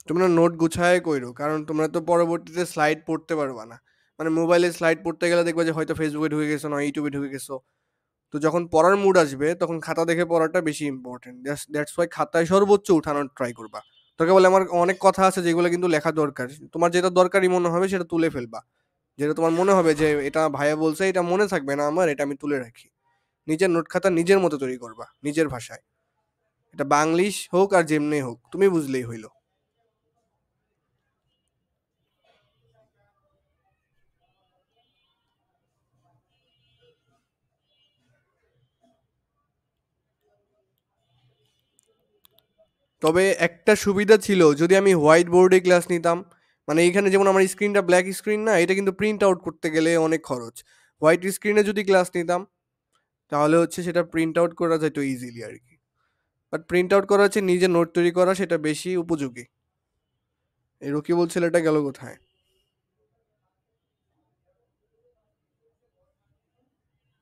তোমরা নোট গুছায় কইরো, কারণ তোমরা তো পরবর্তীতে স্লাইড পড়তে পারবা না। মানে মোবাইলে স্লাইড পড়তে গেলে দেখবা যে হয়তো ফেসবুকে ঢুকে গেছো, না ইউটিউবে ঢুকে গেছো। তো যখন পড়ার মুড আসবে তখন খাতা দেখে পড়াটা বেশি ইম্পর্টেন্ট। দ্যাটস ওয়াই খাতায় সর্বোচ্চ উঠানোর ট্রাই করবা। তোকে বলে আমার অনেক কথা আছে যেগুলো কিন্তু লেখা দরকার, তোমার যেটা দরকারি মনে হবে সেটা তুলে ফেলবা। যেটা তোমার মনে হবে যে এটা ভাইয়া বলছে, এটা মনে থাকবে না আমার, এটা আমি তুলে রাখি। নিজের নোট খাতা নিজের মতো তৈরি করবা, নিজের ভাষায়। এটা বাংলিশ হোক আর যেমনি হোক, তুমি বুঝলেই হইলো। তবে একটা সুবিধা ছিল, যদি আমি হোয়াইট বোর্ডে ক্লাস নিতাম, মানে এখানে যেমন আমার স্ক্রিনটা ব্ল্যাক স্ক্রিন না, এটা কিন্তু প্রিন্ট আউট করতে গেলে অনেক খরচ। হোয়াইট স্ক্রিনে যদি ক্লাস নিতাম তাহলে হচ্ছে সেটা প্রিন্ট আউট করা যেত ইজিলি আর কি। বাট প্রিন্ট আউট করা হচ্ছে নিজে নোট তৈরি করা, সেটা বেশি উপযোগী। এই রকিবুল ছেলেটা গেল কোথায়?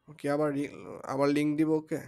ওকে, আবার লিঙ্ক দিব ওকে।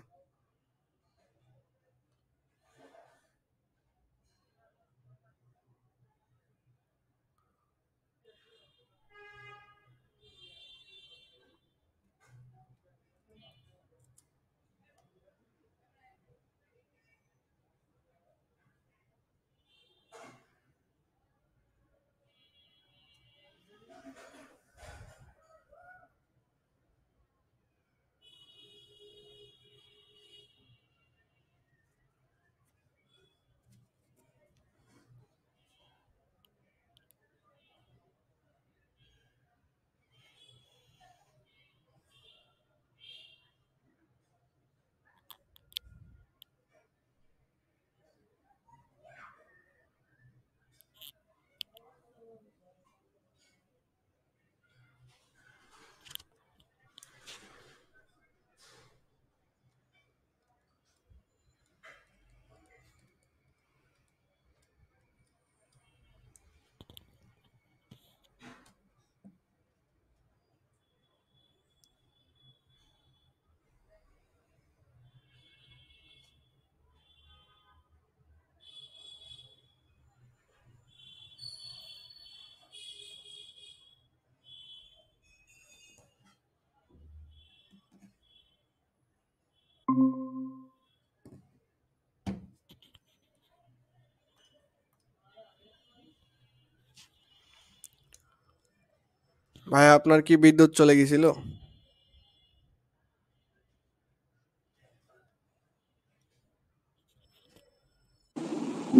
ভাই আপনার কি বিদ্যুৎ চলে গেছিল?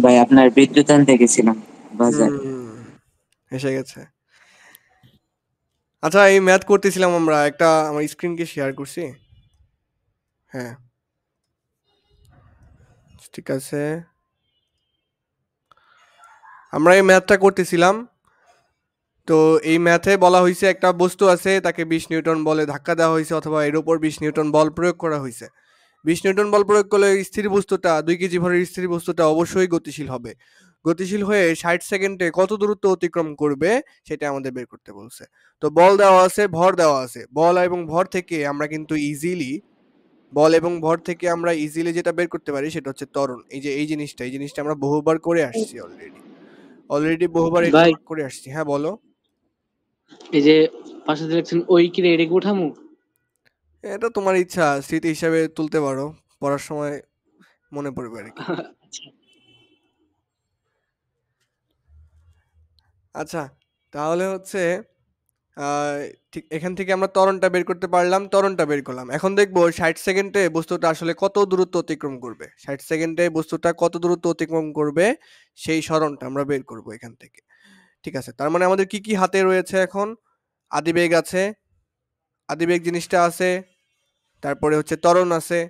ভাই আপনার বিদ্যুৎ আনতে গেছিলাম বাজার। হুম, এসে গেছে। আচ্ছা, এই ম্যাথ করতেছিলাম আমরা, একটা আমার স্ক্রিনকে শেয়ার করছি। হ্যাঁ, ঠিক আছে। আমরা এই ম্যাথটা করতেছিলাম। তো এই ম্যাথে বলা হয়েছে একটা বস্তু আছে, তাকে 20 নিউটন বলে ধাক্কা দেওয়া হয়েছে, অথবা এর উপর 20 নিউটন বল প্রয়োগ করা হয়েছে। 20 নিউটন বল প্রয়োগ করলে স্থির বস্তুটা, 2 কেজি ভরের স্থির বস্তুটা অবশ্যই গতিশীল হবে। গতিশীল হয়ে 60 সেকেন্ডে কত দূরত্ব অতিক্রম করবে সেটা আমাদের বের করতে বলছে। তো বল দেওয়া আছে, ভর দেওয়া আছে। বল এবং ভর থেকে আমরা কিন্তু ইজিলি, যেটা বের করতে পারি সেটা হচ্ছে ত্বরণ। এই যে এই জিনিসটা আমরা বহুবার করে আসছি অলরেডি বহুবার এটা ভাই আমরা করে আসছি। হ্যাঁ বলো। এই যে পাশে দেখছেন ওই কিরে এটা কি উঠামু? এটা তোমার ইচ্ছা, স্মৃতি হিসাবে তুলতে পারো, পড়ার সময় মনে পড়বে আর কি। আচ্ছা, আচ্ছা, তাহলে হচ্ছে ঠিক এখান থেকে আমরা ত্বরণটা বের করতে পারলাম, ত্বরণটা বের করলাম। এখন দেখবো 60 সেকেন্ডে বস্তুটা আসলে কত দূরত্ব অতিক্রম করবে। 60 সেকেন্ডে বস্তুটা কত দূরত্ব অতিক্রম করবে সেই সরণটা আমরা বের করব এখান থেকে। ঠিক আছে, তার মানে আমাদের কি কি হাতে রয়েছে এখন? আদিবেগ আছে, আদিবেগ জিনিসটা আছে, তারপরে হচ্ছে ত্বরণ আছে,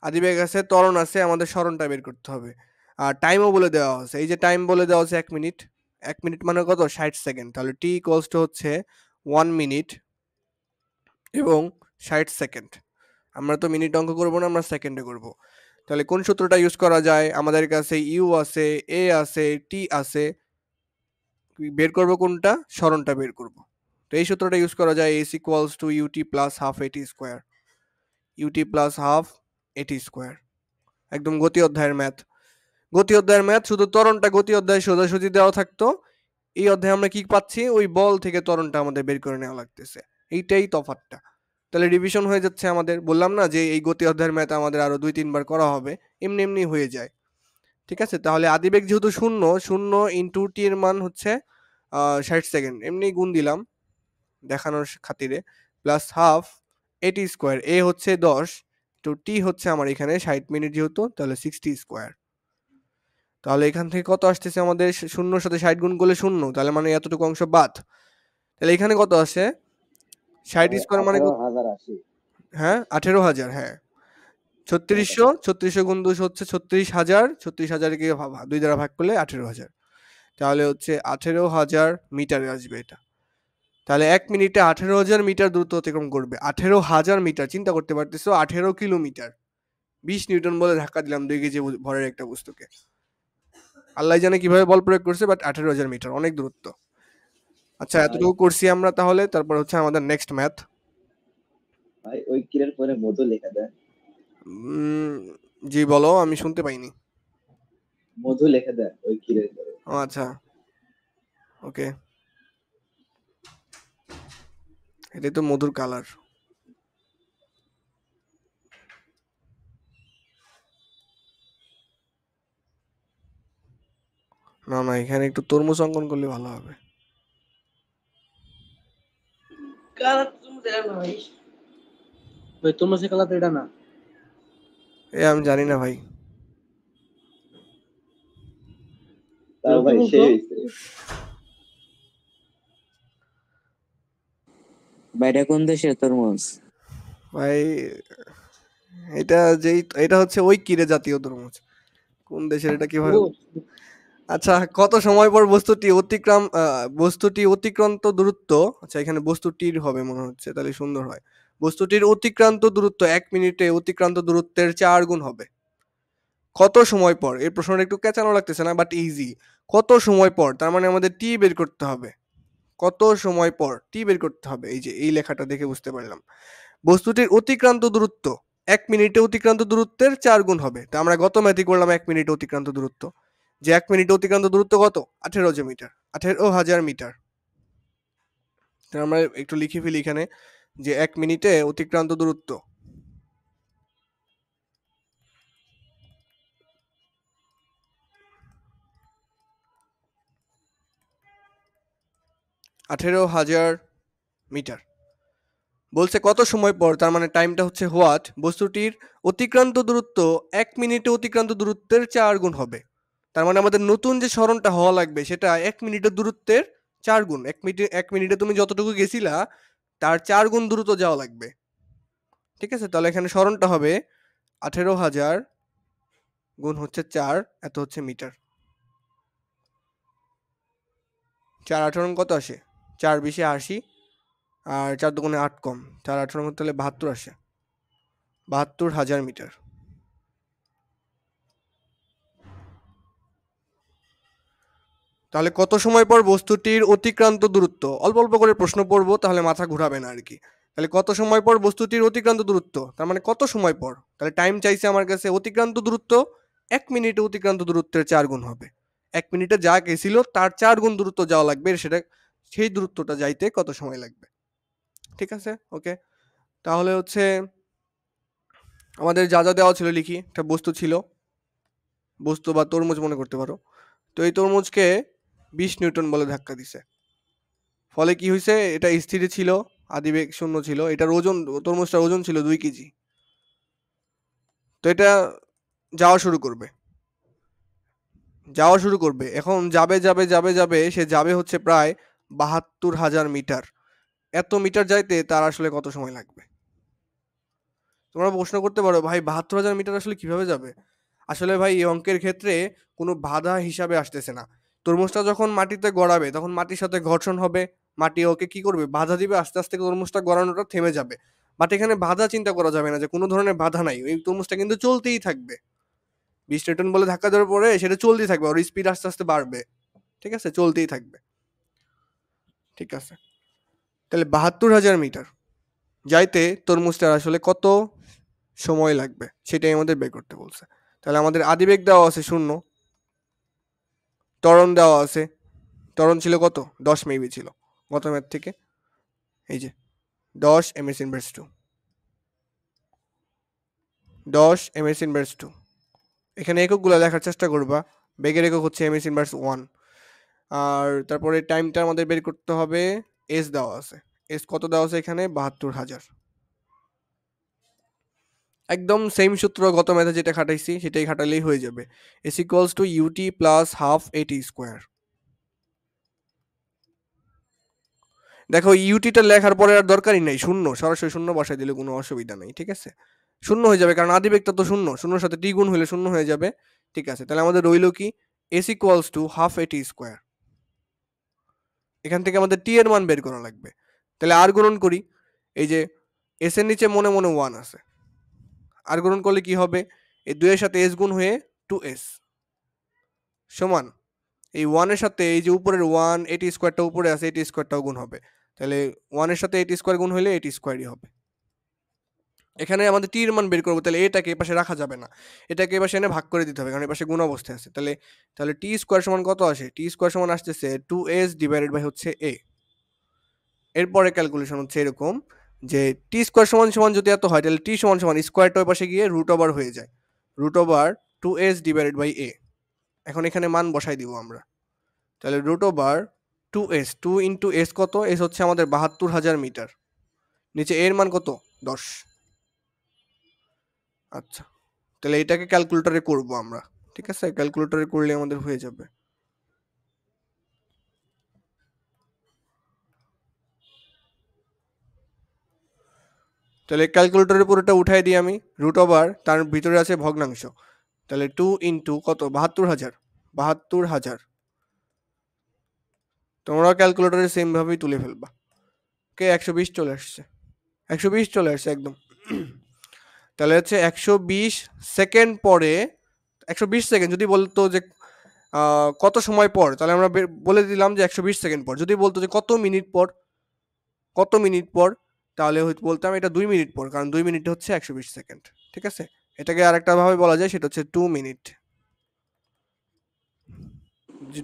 আদিবেগ আছে, ত্বরণ আছে, আমাদের সরণটা বের করতে হবে। আর টাইমও বলে দেওয়া আছে, এই যে টাইম বলে দেওয়া আছে 1 মিনিট। 1 মিনিট মানে কত? 60 সেকেন্ড। তাহলে টি ইকুয়ালস টু হচ্ছে 1 মিনিট এবং 60 সেকেন্ড। আমরা তো মিনিট অঙ্ক করবো না, আমরা সেকেন্ডে করব। তাহলে কোন সূত্রটা ইউজ করা যায়? আমাদের কাছে ইউ আছে, এ আছে, টি আছে। বের করব কোনটা? সরণটা বের করব। তো এই সূত্রটা ইউজ করা যায়, S equals to u t plus half a t square. U t plus half a t square, একদম গতি অধ্যায়ের ম্যাথ। গতি অধ্যায়ের ম্যাথ শুধু ত্বরণটা গতি অধ্যায়ে সোজাসুজি দেওয়া থাকতো, এই অধ্যায়ে আমরা কি পাচ্ছি, ওই বল থেকে ত্বরণটা আমাদের বের করে নেওয়া লাগতেছে, এইটাই তফাৎটা। তাহলে রিভিশন হয়ে যাচ্ছে আমাদের, বললাম না যে এই গতি অধ্যায়ের ম্যাথ আমাদের আরো 2-3 বার করা হবে, এমনি এমনি হয়ে যায়। ঠিক আছে, তাহলে আদিবেগ যেহেতু শূন্য, শূন্য ইন্টু টি এর মান হচ্ছে 60 সেকেন্ড, এমনি গুণ দিলাম দেখানোর খাতিরে, প্লাস হাফ এটি স্কোয়ার, এ হচ্ছে 10 তো টি হচ্ছে আমার এখানে 60 মিনিট যেহেতু, তাহলে 60 স্কোয়ার। তাহলে এখান থেকে কত আসতেছে আমাদের, শূন্যর সাথে 60 গুণ করলে শূন্য, তাহলে মানে এতটুকু অংশ বাদ। তাহলে এখানে কত আসে, 60 স্কোয়ার মানে 18,080। হ্যাঁ 18,000, হ্যাঁ 3600, 3600 গুণ 200 হচ্ছে 36,000, 36,000কে 2 দ্বারা ভাগ করলে 18,000, তাহলে হচ্ছে 18,000 মিটারে আসবে এটা। তাহলে 1 মিনিটে 18,000 মিটার দ্রুত অতিক্রম করবে। 18,000 মিটার, চিন্তা করতে পারতেছো, 18 কিলোমিটার, 20 নিউটন বলে ধাক্কা দিলাম 2 কেজি ভরের একটা বস্তুকে। আল্লাহ জানে কিভাবে বল প্রয়োগ করছে, বাট 18,000 মিটার অনেক দূরত্ব। আচ্ছা এতটুকু করছি আমরা, তাহলে তারপর হচ্ছে আমাদের নেক্সট ম্যাথ। ভাই ওই কিরের পরে মধু লেখা দেয়। জি বলো, আমি শুনতে পাইনি। মধু লেখা দেয় ওই কিরের পরে। ও আচ্ছা, ওকে, এটাই তো মধুর কালার। না না, এখানে একটু তরমুজ অঙ্কন করলে ভালো হবে। ভাই তোমরা সে কালার এটা না। এ আমি জানি না ভাই। তাও ভাই সে হইছে। ভাই এটা কোন দেশের তরমুজ? ভাই এটা হচ্ছে ওই কিরে জাতীয় তরমুজ, কোন দেশের এটা কিভাবে। আচ্ছা, কত সময় পর বস্তুটি অতিক্রান্ত দূরত্ব, আচ্ছা এখানে বস্তুটির হবে মনে হচ্ছে, তাহলে সুন্দর হয়। বস্তুটির অতিক্রান্ত দূরত্ব 1 মিনিটে অতিক্রান্ত দূরত্বের 4 গুণ হবে। কত সময় পর, এই প্রশ্নটা একটু কেচানো লাগতেছে না, বাট ইজি। কত সময় পর, তার মানে আমাদের টি বের করতে হবে। কত সময় পর টি বের করতে হবে, এই যে এই লেখাটা দেখে বুঝতে পারলাম। বস্তুটির অতিক্রান্ত দূরত্ব 1 মিনিটে অতিক্রান্ত দূরত্বের 4 গুণ হবে। তা আমরা গত ম্যাথই করলাম 1 মিনিটে অতিক্রান্ত দূরত্ব, যে 1 মিনিটে অতিক্রান্ত দূরত্ব কত, 18,000 মিটার, 18,000 মিটার। তাহলে আমরা একটু লিখে ফেলি এখানে, যে 1 মিনিটে অতিক্রান্ত দূরত্ব (18,000 মিটার। বলছে কত সময় পর, তার মানে টাইমটা হচ্ছে হোয়াট, বস্তুটির অতিক্রান্ত দূরত্ব 1 মিনিটে অতিক্রান্ত দূরত্বের 4 গুণ হবে। তার মানে আমাদের নতুন যে সরণটা হওয়া লাগবে সেটা 1 মিনিটের দূরত্বের 4 গুণ। 1 মিনিটে তুমি যতটুকু গেছিলা তার 4 গুণ দ্রুত যাওয়া লাগবে। ঠিক আছে, তাহলে এখানে সরণটা হবে 18,000 গুণ হচ্ছে 4, এত হচ্ছে মিটার। 4 18 কত আসে, 4 20 80, আর 4 দুগুণে 8 কম, 4 18 তাহলে 72 আসে, 72,000 মিটার। তাহলে কত সময় পর বস্তুটির অতিক্রান্ত দূরত্ব, অল্প অল্প করে প্রশ্ন পড়বো তাহলে মাথা ঘুরাবে না আর কি। তাহলে কত সময় পর বস্তুটির অতিক্রান্ত দূরত্ব, তার মানে কত সময় পর, তাহলে টাইম চাইছে আমার কাছে, অতিক্রান্ত দূরত্ব 1 মিনিটে অতিক্রান্ত দূরত্বের 4 গুণ হবে। 1 মিনিটে যা গেছিল তার 4 গুণ দূরত্ব যাওয়া লাগবে, সেটা সেই দূরত্বটা যাইতে কত সময় লাগবে। ঠিক আছে, ওকে। তাহলে হচ্ছে আমাদের যা যা দেওয়া ছিল লিখি। একটা বস্তু ছিল, বস্তু বা তরমুজ মনে করতে পারো। তো এই তরমুজকে 20 নিউটন বলে ধাক্কা দিছে, ফলে কি হয়েছে, এটা স্থির ছিল, আদিবেগ শূন্য ছিল, এটার ওজন, তরমুজটার ওজন ছিল 2 কেজি। তো এটা যাওয়া শুরু করবে, এখন যাবে যাবে যাবে যাবে, সে যাবে হচ্ছে প্রায় 72,000 মিটার। এত মিটার যাইতে তার আসলে কত সময় লাগবে। তোমরা প্রশ্ন করতে পারো, ভাই 72,000 মিটার আসলে কিভাবে যাবে। আসলে ভাই এই অঙ্কের ক্ষেত্রে কোনো বাধা হিসাবে আসতেছে না। তরমুজটা যখন মাটিতে গড়াবে তখন মাটির সাথে ঘর্ষণ হবে, মাটি ওকে কি করবে, বাধা দিবে, আস্তে আস্তে তরমুজটা গড়ানোটা থেমে যাবে। বাট এখানে বাধা চিন্তা করা যাবে না, যে কোনো ধরনের বাধা নাই, এই তরমুজটা কিন্তু চলতেই থাকবে। 20 নিউটন বলে ধাক্কা দেওয়ার পরে সেটা চলতেই থাকবে, ওর স্পিড আস্তে আস্তে বাড়বে। ঠিক আছে, চলতেই থাকবে। ঠিক আছে, তাহলে 72,000 মিটার যাইতে তরমুজটার আসলে কত সময় লাগবে সেটাই আমাদের বের করতে বলছে। তাহলে আমাদের আদিবেগ দেওয়া আছে 0, ত্বরণ দেওয়া আছে। ত্বরণ ছিল কত? 10 মেবি ছিল গত ম্যাথ থেকে। এই যে 10 ms ইনভার্স 2, 10 ms ইনভার্স 2। এখানে এককগুলো লেখার চেষ্টা করবা। বেগের একক হচ্ছে ms ইনভার্স 1। আর তারপরে টাইমটা আমাদের বের করতে হবে। এস দেওয়া আছে। এস কত দেওয়া আছে এখানে? 72,000। একদম সেম সূত্র গত ম্যাথে যেটা খাটাইছি সেটাই খাটালেই হয়ে যাবে। S equals to u t plus half a t square. দেখো ইউটিটা লেখার পরে আর দরকারই নাই, শূন্য, সরাসরি শূন্য বসাই দিলে কোনো অসুবিধা নেই, ঠিক আছে? শূন্য হয়ে যাবে কারণ আদি বেগটা তো শূন্য, শূন্যর সাথে টি গুণ হলে শূন্য হয়ে যাবে, ঠিক আছে? তাহলে আমাদের রইল কি? S equals to half a t square. এখান থেকে আমাদের টি এর মান বের করা লাগবে। তাহলে আর গুণন করি। এই যে এস এর নিচে মনে মনে 1 আছে, আর গুণন করলে কি হবে? এই 2 এর সাথে এস গুণ হয়ে 2s সমান এই 1 এর সাথে এই যে উপরের 1 এটি স্কোয়ারটা উপরে আছে, এটি স্কোয়ারটাও গুণ হবে। তাহলে 1 এর সাথে এটি স্কোয়ার গুণ হলে এটি স্কোয়ারই হবে। এখানে আমাদের টি এর মান বের করবো, তাহলে এটাকে এপাশে রাখা যাবে না, এটাকে এপাশে এনে ভাগ করে দিতে হবে কারণ এপাশে গুণ অবস্থায় আছে। তাহলে তাহলে টি স্কোয়ার সমান কত আসে? টি স্কোয়ার সমান আসতেছে 2s ডিভাইডেড বাই হচ্ছে a। এরপরে ক্যালকুলেশন হচ্ছে এরকম যে টি স্কোয়ার সমান সমান যদি এত হয় তাহলে টি সমান সমান স্কোয়ারটা ওই পাশে গিয়ে রুট ওভার হয়ে যায়, root over 2s divided by a। এখন এখানে মান বসাই দিব আমরা। তাহলে root over 2s, 2 into S কত? এস হচ্ছে আমাদের 72,000 মিটার। নিচে এর মান কত? 10। আচ্ছা, তাহলে এটাকে ক্যালকুলেটরে করব আমরা, ঠিক আছে? ক্যালকুলেটরে করলে আমাদের হয়ে যাবে। তাহলে ক্যালকুলেটরের পুরোটা উঠাই দিই আমি। রুট ওভার তার ভিতরে আছে ভগ্নাংশ, তাহলে 2 ইন্টু কত? 72,000, 72,000। তোমরাও ক্যালকুলেটরে সেম ভাবেই তুলে ফেলবা। ওকে, 120 চলে আসছে, 120 চলে আসছে একদম। তাহলে হচ্ছে 120 সেকেন্ড পরে, 120 সেকেন্ড যদি বলতো যে কত সময় পর, তাহলে আমরা বলে দিলাম যে 120 সেকেন্ড পর। যদি বলতো যে কত মিনিট পর, কত মিনিট পর, তাহলে হয়তো বলতাম এটা 2 মিনিট পর, কারণ 2 মিনিট হচ্ছে 120 সেকেন্ড, ঠিক আছে? এটাকে আরেকটা ভাবে বলা যায়, সেটা হচ্ছে 2 মিনিট।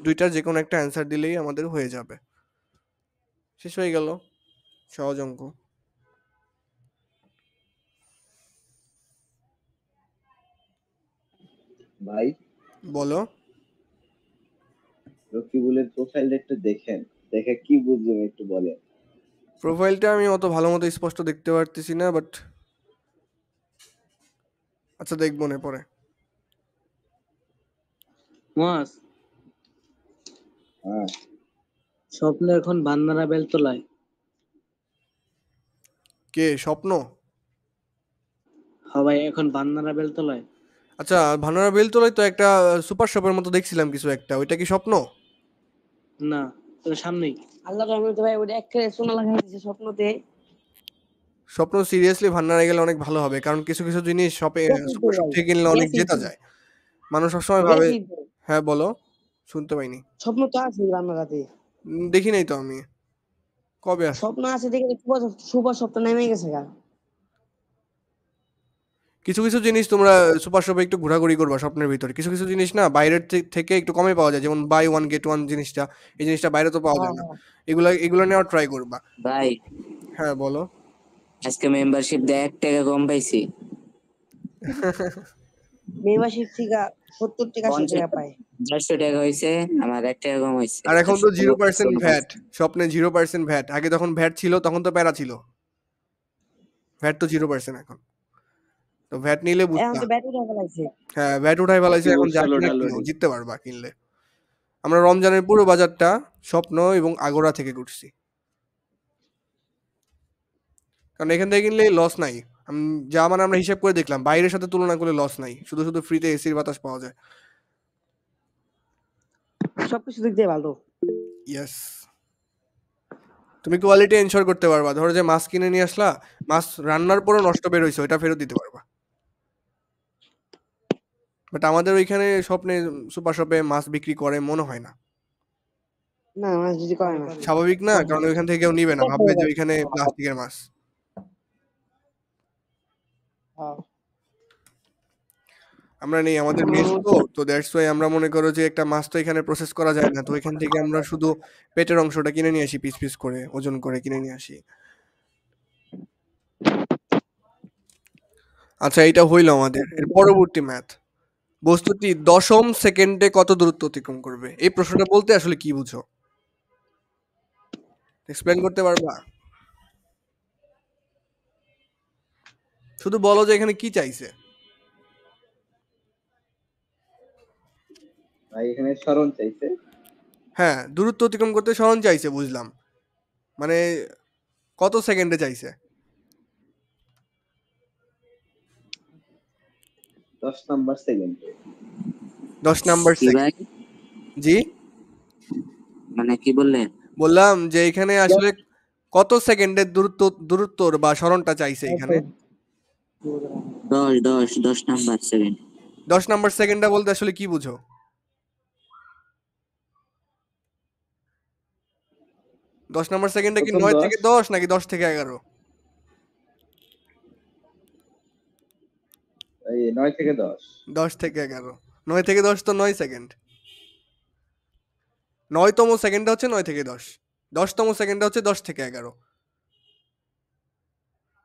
দুইটার যে কোনো একটা অ্যান্সার দিলেই আমাদের হয়ে যাবে। শেষ হয়ে গেল, সহজ অঙ্ক। ভাই বলো। রকিবুলের প্রোফাইলটা একটু দেখেন, দেখে কি বুঝবেন একটু বলেন। প্রোফাইলটা আমি অত ভালো মতো স্পষ্ট দেখতে পারতেছি না, বাট আচ্ছা দেখবো না পরে। মাস হ্যাঁ, স্বপ্ন এখন বান্নারা বেলতলায়। কে স্বপ্ন? সবাই এখন বান্নারা বেলতলায়। আচ্ছা, ভানুরা বেলতলায় তো একটা সুপার শপের মতো দেখছিলাম কিছু একটা, ওইটা কি স্বপ্ন? না, তোর সামনেই। আল্লাহ রহমতে ভাই ওটা এক সোনা লাগাইছে স্বপ্নতে। স্বপ্ন সিরিয়াসলি ভান্ডারে গেলে অনেক ভালো হবে, কারণ কিছু কিছু জিনিস শপে গেছি তো সুপার শপ ভাই, থেকে কিনলে অনেক গেছি জেতা তো, যায়। মানুষ সবসময় ভাবে। গেছি তো। হ্যাঁ বলো, শুনতে পাইনি। স্বপ্ন তো আছে রান্নাঘাটে, দেখি নাই তো আমি, কবে আসছে? স্বপ্ন আছে দেখে সুপার স্বপ্ন নেমে গেছে গা। কিছু কিছু জিনিস তোমরা সুপার শপে একটু ঘোরাঘুরি করবা স্বপ্নের ভিতরে। কিছু কিছু জিনিস না বাইরের থেকে একটু কমে পাওয়া যায়, যেমন বাই ওয়ান গেট ওয়ান জিনিসটা, এই জিনিসটা বাইরে তো পাওয়া হ্যাঁ যায় না। হ্যাঁ, এগুলা এগুলো নেওয়ার ট্রাই করবা। ভাই হ্যাঁ বলো। আজকে মেম্বারশিপ দিয়ে 1 টাকা কম পাইছি। মেম্বারশিপ থেকে 70 টাকা 80 টাকা পায়। 400 টাকা হয়েছে, আমার 1 টাকা কম হয়েছে। আর এখন তো 0% ভ্যাট, স্বপ্নে 0% ভ্যাট। আগে যখন ভ্যাট ছিল তখন তো প্যারা ছিল, ভ্যাট তো 0% এখন। তো ভ্যাট নিলে এখন বুঝতা। তো ব্যাটারি টাকা লাগছে। হ্যাঁ ভ্যাট উঠাই ফেলাইছে, এখন যা কিনা কিনো, জিততে পারবা কিনলে। আমরা রমজানের পুরো বাজারটা স্বপ্ন এবং আগোরা থেকে করছি, কারণ এখান থেকে কিনলে লস নাই। যা মানে আমরা হিসাব করে দেখলাম বাইরের সাথে তুলনা করলে লস নাই, শুধু শুধু ফ্রিতে এসির বাতাস পাওয়া যায়। সবকিছু দিক দিয়ে ভালো। ইয়েস, তুমি কোয়ালিটি এনশিওর করতে পারবা। ধরো যে মাছ কিনে নিয়ে আসলা, মাছ রান্নার পরও নষ্ট বের হয়েছে, ওইটা ফেরত দিতে পারবা। বাট আমাদের ওইখানে স্বপ্নে সুপার শপে মাছ বিক্রি করে মনে হয় না। না মাছ যদি করে না, স্বাভাবিক না, কারণ ওইখান থেকে কেউ নিবে না, ভাববে যে ওইখানে প্লাস্টিকের মাছ। হ্যাঁ। আমরা নেই, আমাদের মেস তো দ্যাটস ওয়াই আমরা মনে করো যে একটা মাছ তো এখানে প্রসেস করা যায় না, তো এখান থেকে আমরা শুধু পেটের অংশটা কিনে নিয়ে আসি, পিস পিস করে ওজন করে কিনে নিয়ে আসি। আচ্ছা, এটা হইলো আমাদের। এর পরবর্তী ম্যাথ, বস্তুটি দশম সেকেন্ডে কত দূরত্ব অতিক্রম করবে? এই প্রশ্নটা বলতে আসলে কি বুঝো, এক্সপ্লেন করতে পারবা? শুধু বলো যে এখানে কি চাইছে। ভাই এখানে স্মরণ চাইছে। হ্যাঁ, দূরত্ব অতিক্রম করতে সরণ চাইছে, বুঝলাম। মানে কত সেকেন্ডে চাইছে? 10 নাম্বার সেকেন্ড। 10 নাম্বার কি সেকেন্ড। ভাই? জি, মানে কি বললেন? বললাম যে এখানে আসলে কত সেকেন্ডের দূরত্বর বা সরণটা চাইছে এখানে। 10 নাম্বার সেকেন্ড। 10 নাম্বার সেকেন্ডটা বলতে আসলে কি বুঝো? দশ নাম্বার সেকেন্ডে কি প্রথম 9 10 থেকে 10 নাকি 10 থেকে 11? এই 9 থেকে 10। 10 থেকে 11। 9 থেকে 10 তো 9 সেকেন্ড। 9তম সেকেন্ডটা হচ্ছে 9 থেকে 10। 10তম সেকেন্ডটা হচ্ছে 10 থেকে 11।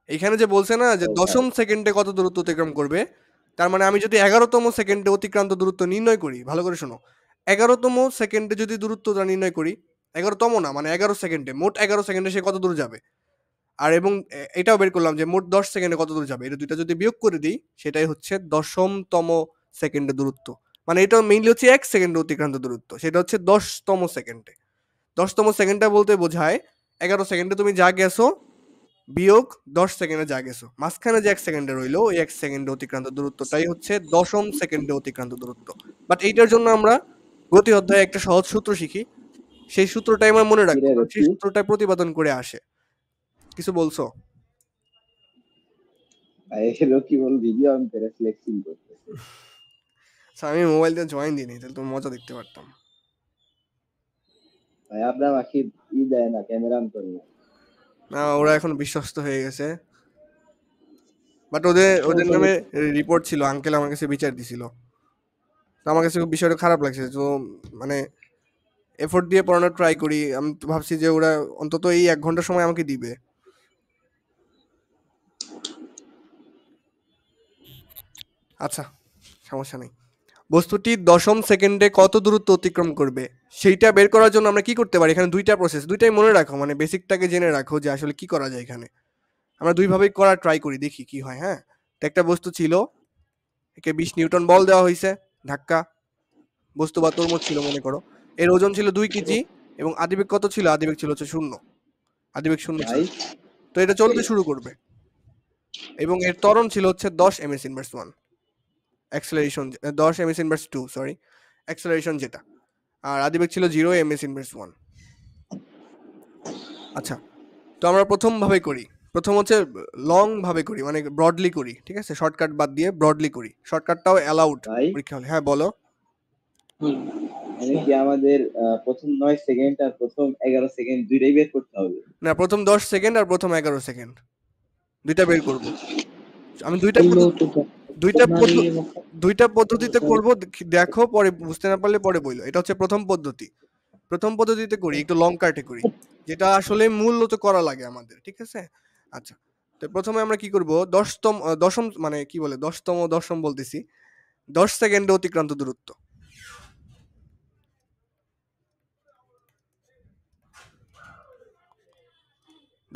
এখানে যে বলছে না যে ও দশম ভাই, সেকেন্ডে কত দূরত্ব অতিক্রম করবে, তার মানে আমি যদি 11তম সেকেন্ডে অতিক্রান্ত দূরত্ব নির্ণয় করি, ভালো করে শোনো, 11তম সেকেন্ডে যদি দূরত্বটা নির্ণয় করি, 11তম না মানে 11 সেকেন্ডে, মোট 11 সেকেন্ডে সে কত দূর যাবে, আর এবং এটাও বের করলাম যে মোট 10 সেকেন্ডে কত দূর যাবে, এটা দুইটা যদি বিয়োগ করে দিই সেটাই হচ্ছে দশমতম সেকেন্ডে দূরত্ব। মানে এটা মেইনলি হচ্ছে 1 সেকেন্ডে অতিক্রান্ত দূরত্ব, সেটা হচ্ছে 10তম সেকেন্ডে। 10তম সেকেন্ডটা বলতে বোঝায় 11 সেকেন্ডে তুমি যা গেছো বিয়োগ 10 সেকেন্ডে যা গেছো, মাঝখানে যে 1 সেকেন্ডে রইলো ওই 1 সেকেন্ডে অতিক্রান্ত দূরত্বটাই হচ্ছে দশম সেকেন্ডে অতিক্রান্ত দূরত্ব। বাট এইটার জন্য আমরা গতি অধ্যায়ে একটা সহজ সূত্র শিখি, সেই সূত্রটাই আমরা মনে রাখবো, কিরে কারণ সেই রকি? সূত্রটা প্রতিপাদন করে আসে। কিছু বলছো? ভাই রকি বল ভিডিও অন করে ফ্লেক্সিং করতেছে। আচ্ছা, আমি মোবাইল দিয়ে জয়েন দিই নি, তাহলে তুমি মজা দেখতে পারতাম। ভাই আপনার আখি দেয় না, ক্যামেরা অন করে না। না, ওরা এখন বিশ্বস্ত হয়ে গেছে, বাট ওদের ওদের নামে রিপোর্ট ছিল, আঙ্কেল আমার কাছে বিচার দিছিল। তো আমার কাছে খুব বিষয়টা খারাপ লাগছে, তো মানে এফোর্ট দিয়ে পড়ানোর ট্রাই করি, আমি তো ভাবছি যে ওরা অন্তত এই 1 ঘন্টা সময় আমাকে দিবে। আচ্ছা, সমস্যা নেই। বস্তুটি দশম সেকেন্ডে কত দূরত্ব অতিক্রম করবে সেইটা বের করার জন্য আমরা কি করতে পারি? এখানে দুইটা প্রসেস, দুইটাই মনে রাখো, মানে বেসিকটাকে জেনে রাখো যে আসলে কি করা যায় এখানে। আমরা দুইভাবেই করার ট্রাই করি, দেখি কি হয়। হ্যাঁ, তো একটা বস্তু ছিল, একে 20 নিউটন বল দেওয়া হয়েছে, ধাক্কা, বস্তু বা তরমুজ ছিল মনে করো, এর ওজন ছিল 2 কেজি, এবং আদিবেগ কত ছিল? আদিবেগ ছিল হচ্ছে 0, আদিবেগ 0 ছিল। ভাই তো এটা চলতে শুরু করবে, এবং এর ত্বরণ ছিল হচ্ছে 10 ms inverse 1, acceleration 10 ms inverse 2, sorry, acceleration যেটা, আর আদিবেগ ছিল 0 ms ইনভার্স 1। আচ্ছা, তো আমরা প্রথম ভাবে করি, প্রথম হচ্ছে লং ভাবে করি, মানে ব্রডলি করি, ঠিক আছে, শর্টকাট বাদ দিয়ে ব্রডলি করি, শর্টকাটটাও অ্যালাউড ভাই পরীক্ষা হলে। হ্যাঁ বলো। মানে কি আমাদের প্রথম 9 সেকেন্ড আর প্রথম 11 সেকেন্ড দুইটাই বের করতে হবে? না, প্রথম 10 সেকেন্ড আর প্রথম 11 সেকেন্ড দুইটা বের করব। আমি দুইটা পদ্ধ- দুইটা পদ্ধতিতে করব, দেখো পরে বুঝতে না পারলে পরে বইলো। এটা হচ্ছে প্রথম পদ্ধতি, প্রথম পদ্ধতিতে করি, একটু লং কাটে করি, যেটা আসলে মূলত করা লাগে আমাদের, ঠিক আছে। আচ্ছা, তো প্রথমে আমরা কি করব, দশম মানে কি বলে, দশম বলতেছি, 10 সেকেন্ডে অতিক্রান্ত দূরত্ব।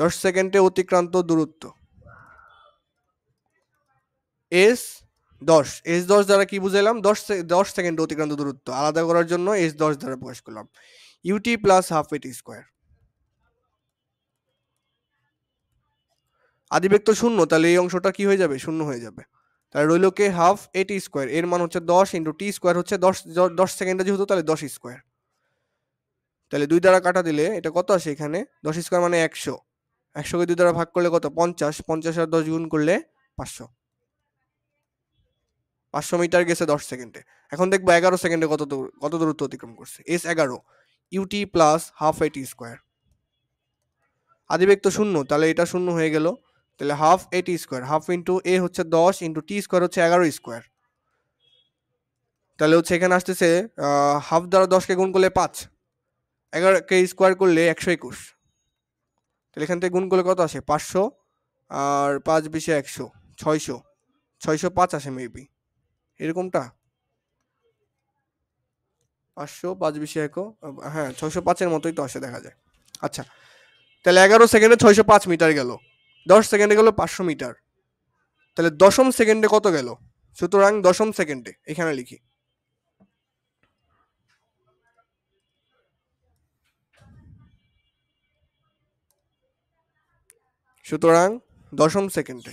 দশ সেকেন্ডে অতিক্রান্ত দূরত্ব এস 10, S10 দ্বারা কি বুঝাইলাম, 10 সেকেন্ডে অতিক্রান্ত দূরত্ব আলাদা করার জন্য S10 দ্বারা প্রকাশ করলাম, UT plus half a t square. আদিবেগ তো 0, তাহলে এই অংশটা কি হয়ে যাবে? 0 হয়ে যাবে। তাহলে রইল কে হাফ এটি স্কোয়ার, এর মান হচ্ছে 10 ইন্টু টি স্কোয়ার, হচ্ছে 10 সেকেন্ডে যেহেতু, তাহলে 10 স্কোয়ার। তাহলে 2 দ্বারা কাটা দিলে এটা কত আসে এখানে? 10 স্কোয়ার মানে 100, 100কে 2 দ্বারা ভাগ করলে কত? 50, 50 আর 10 গুণ করলে 500, 500 মিটার গেছে 10 সেকেন্ডে। এখন দেখবো 11 সেকেন্ডে কত দূরত্ব অতিক্রম করছে। S11 UT plus half a t square, আদিবেগ তো 0, তাহলে এটা 0 হয়ে গেল, তাহলে half a t square, half into এ হচ্ছে 10 ইন্টু টি স্কোয়ার হচ্ছে 11 স্কোয়ার, তাহলে হচ্ছে এখানে আসতেছে হাফ দ্বারা 10কে গুণ করলে 5, 11কে স্কোয়ার করলে 121। তাহলে এখান থেকে গুণ করলে কত আসে? 500 আর 5 বিশে 100, 600, 605 আসে মেবি, এরকমটা। 500 5 বিশে 1, হ্যাঁ 605-এর মতোই তো আসে দেখা যায়। আচ্ছা, তাহলে 11 সেকেন্ডে 605 মিটার গেল, 10 সেকেন্ডে গেল 500 মিটার। তাহলে দশম সেকেন্ডে কত গেল? সুতরাং দশম সেকেন্ডে এখানে লিখি, সুতরাং দশম সেকেন্ডে,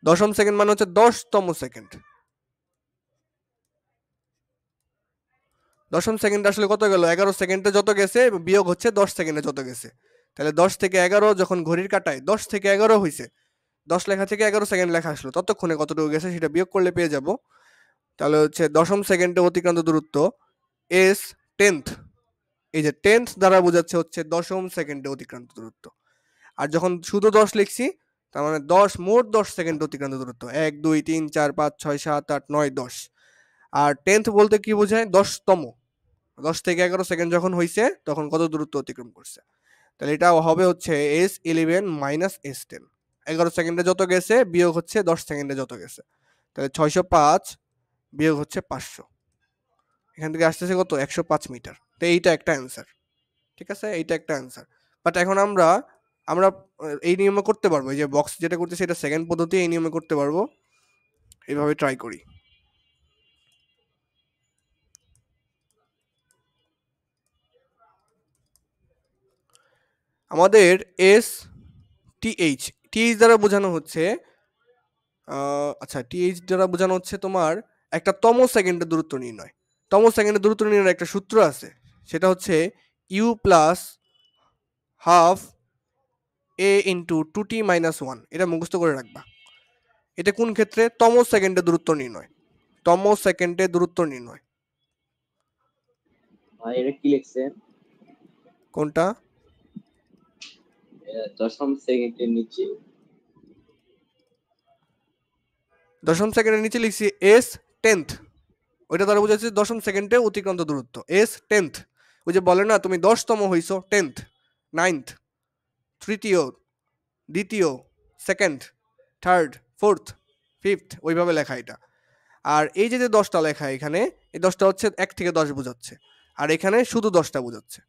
দশম সেকেন্ড মানে হচ্ছে 10তম সেকেন্ড। দশম সেকেন্ডে আসলে কত গেল? 11 সেকেন্ডে যত গেছে বিয়োগ হচ্ছে 10 সেকেন্ডে যত গেছে। তাহলে 10 থেকে 11 যখন ঘড়ির কাটায় 10 থেকে 11 হয়েছে, 10 লেখা থেকে 11 সেকেন্ড লেখা আসলো, ততক্ষণে কতটুকু গেছে সেটা বিয়োগ করলে পেয়ে যাব। তাহলে হচ্ছে দশম সেকেন্ডে অতিক্রান্ত দূরত্ব এস টেন্থ, এই যে টেন্থ দ্বারা বোঝাচ্ছে হচ্ছে দশম সেকেন্ডে অতিক্রান্ত দূরত্ব। আর যখন শুধু 10 লিখছি, তার মানে 10 মোট 10 সেকেন্ড অতিক্রান্ত দূরত্ব, 1 2 3 4 5 6 7 8 9 10। আর টেন্থ বলতে কি বোঝায়? 10তম, 10 থেকে 11 সেকেন্ড যখন হয়েছে তখন কত দূরত্ব অতিক্রম করছে। তাহলে এটা হবে হচ্ছে S11 মাইনাস S10, 11 সেকেন্ডে যত গেছে বিয়োগ হচ্ছে 10 সেকেন্ডে যত গেছে। তাহলে 605 বিয়োগ হচ্ছে 500, এখান থেকে আসতেছে কত? 105 মিটার। তো এইটা একটা অ্যান্সার, ঠিক আছে, এইটা একটা অ্যান্সার। বাট এখন আমরা আমরা এই নিয়মে করতে পারবো, এই যে বক্স যেটা করতেছি এটা সেকেন্ড পদ্ধতি, এই নিয়মে করতে পারবো। এইভাবে ট্রাই করি। আমাদের এস টিএইচ, টিএইচ দ্বারা বোঝানো হচ্ছে আচ্ছা টিএইচ দ্বারা বোঝানো হচ্ছে তোমার একটা তম সেকেন্ডের দূরত্ব নির্ণয়। তম সেকেন্ডের দূরত্ব নির্ণয়ের একটা সূত্র আছে, সেটা হচ্ছে u plus half A into 2t minus 1। এটা মুখস্থ করে রাখবা। এটা কোন ক্ষেত্রে? তম সেকেন্ডে দূরত্ব নির্ণয়, তম সেকেন্ডে দূরত্ব নির্ণয়। ভাই এটা কি লিখছেন? কোনটা? দশম সেকেন্ডের নিচে দশম সেকেন্ডের নিচে লিখছি এস টেন্থ, ওইটা তারা বোঝাচ্ছে দশম সেকেন্ডে অতিক্রান্ত দূরত্ব এস টেন্থ। ওই যে বলে না তুমি 10তম হইছো, টেন্থ, নাইন্থ, তৃতীয়, দ্বিতীয়, সেকেন্ড, থার্ড, ফোর্থ, ফিফথ, ওইভাবে লেখা এটা। আর এই যে 10টা লেখা এখানে, এই 10টা হচ্ছে 1 থেকে 10 বোঝাচ্ছে, আর এখানে শুধু 10টা বোঝাচ্ছে।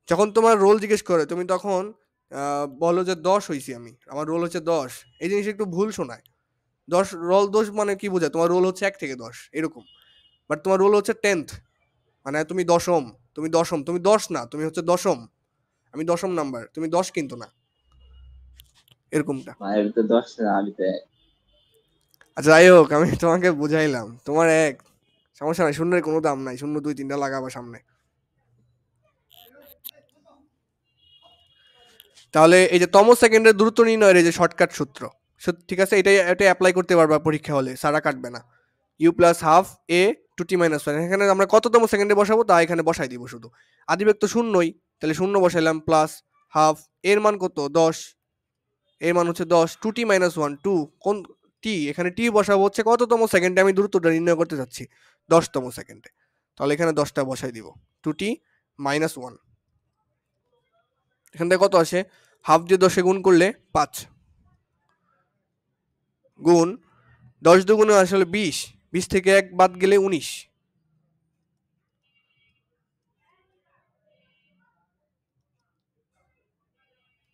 যখন তোমার রোল জিজ্ঞেস করে তুমি তখন বলো যে 10 হইছি আমি, আমার রোল হচ্ছে 10, এই জিনিস একটু ভুল শোনায়। 10 রোল 10 মানে কি বোঝায়? তোমার রোল হচ্ছে 1 থেকে 10 এরকম, বাট তোমার রোল হচ্ছে 10th, মানে তুমি দশম, তুমি দশম, তুমি 10 না, তুমি হচ্ছে দশম, আমি দশম নাম্বার, তুমি 10 কিন্তু না, এরকমটা। ভাই এটা তো 10 না, আমি তো 1। আচ্ছা যাই হোক, আমি তোমাকে বুঝাইলাম, তোমার এক সমস্যা নাই, শূন্যের কোনো দাম নাই, 0 2 3টা লাগাবা সামনে। তাহলে এই যে তম সেকেন্ডের দূরত্ব নির্ণয়ের এই যে শর্টকাট সূত্র, ঠিক আছে, এটাই এটা অ্যাপ্লাই করতে পারবা পরীক্ষা হলে, সারা কাটবে না। U plus half A two T minus 1, এখানে আমরা কততম সেকেন্ডে বসাবো তা এখানে বসাই দিব শুধু। আদিবেগ তো শূন্যই, তাহলে শূন্য বসাইলাম, প্লাস হাফ, এর মান কত? 10, এর মান হচ্ছে 10, টু টি মাইনাস 1, 2 কোন টি? এখানে টি বসাবো হচ্ছে কততম সেকেন্ডে আমি দূরত্বটা নির্ণয় করতে চাচ্ছি, 10তম সেকেন্ডে। তাহলে এখানে 10টা বসাই দিব, টু টি মাইনাস 1। এখান থেকে কত আসে? হাফ দিয়ে 10-এ গুণ করলে 5, গুণ 10 দুগুণে আসলে 20, 20 থেকে 1 বাদ গেলে 19।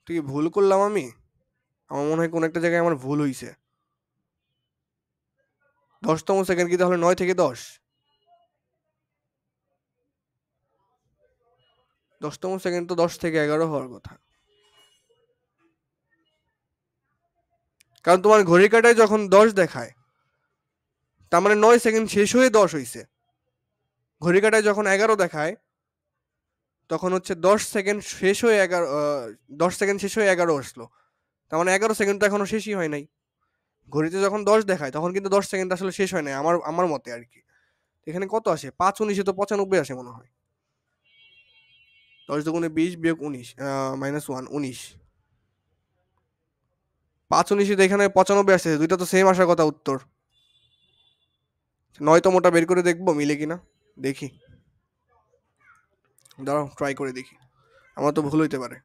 তুই কি ভুল করলাম আমি? আমার মনে হয় কোন একটা জায়গায় আমার ভুল হইছে। 10তম সেকেন্ড কি তাহলে 9 থেকে 10? 10তম সেকেন্ড তো 10 থেকে 11 হওয়ার কথা, কারণ তোমার ঘড়ির কাঁটায় যখন 10 দেখায় তার মানে 9 সেকেন্ড শেষ হয়ে 10 হইছে। ঘড়ির কাঁটায় যখন 11 দেখায় তখন হচ্ছে 10 সেকেন্ড শেষ হয়ে 11, 10 সেকেন্ড শেষ হয়ে 11 আসলো, তার মানে 11 সেকেন্ড তো এখনো শেষই হয় নাই। ঘড়িতে যখন 10 দেখায় তখন কিন্তু 10 সেকেন্ড আসলে শেষ হয় নাই, আমার মতে আর কি। এখানে কত আসে? 5 19 তো 95 আসে মনে হয়। 10 দুগুণে 20 বিয়োগ 19 মাইনাস 1, 19, 5 19 এখানে 95 আসছে, দুইটা তো সেম আসার কথা উত্তর। 9তমটা বের করে দেখবো মিলে কিনা, দেখি, দাঁড়াও ট্রাই করে দেখি, আমার তো ভুল হইতে পারে।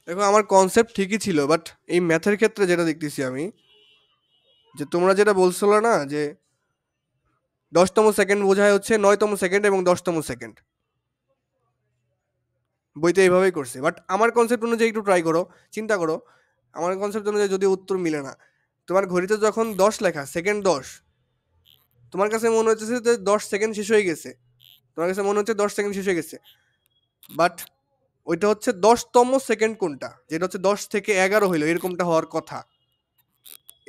দেখো আমার কনসেপ্ট ঠিকই ছিল, বাট এই ম্যাথের ক্ষেত্রে যেটা দেখতেছি আমি, যে তোমরা যেটা বলছিল না যে 10তম সেকেন্ড বোঝায় হচ্ছে 9তম সেকেন্ড এবং 10তম সেকেন্ড, বইতে এইভাবেই করছে। বাট আমার কনসেপ্ট অনুযায়ী একটু ট্রাই করো, চিন্তা করো, আমার কনসেপ্ট অনুযায়ী যদি উত্তর মিলে না, তোমার ঘড়িতে যখন 10 লেখা, সেকেন্ড 10, তোমার কাছে মনে হচ্ছে যে 10 সেকেন্ড শেষ হয়ে গেছে, তোমার কাছে মনে হচ্ছে 10 সেকেন্ড শেষ হয়ে গেছে, বাট ওইটা হচ্ছে 10তম সেকেন্ড কোনটা, যেটা হচ্ছে 10 থেকে 11 হইলো, এরকমটা হওয়ার কথা,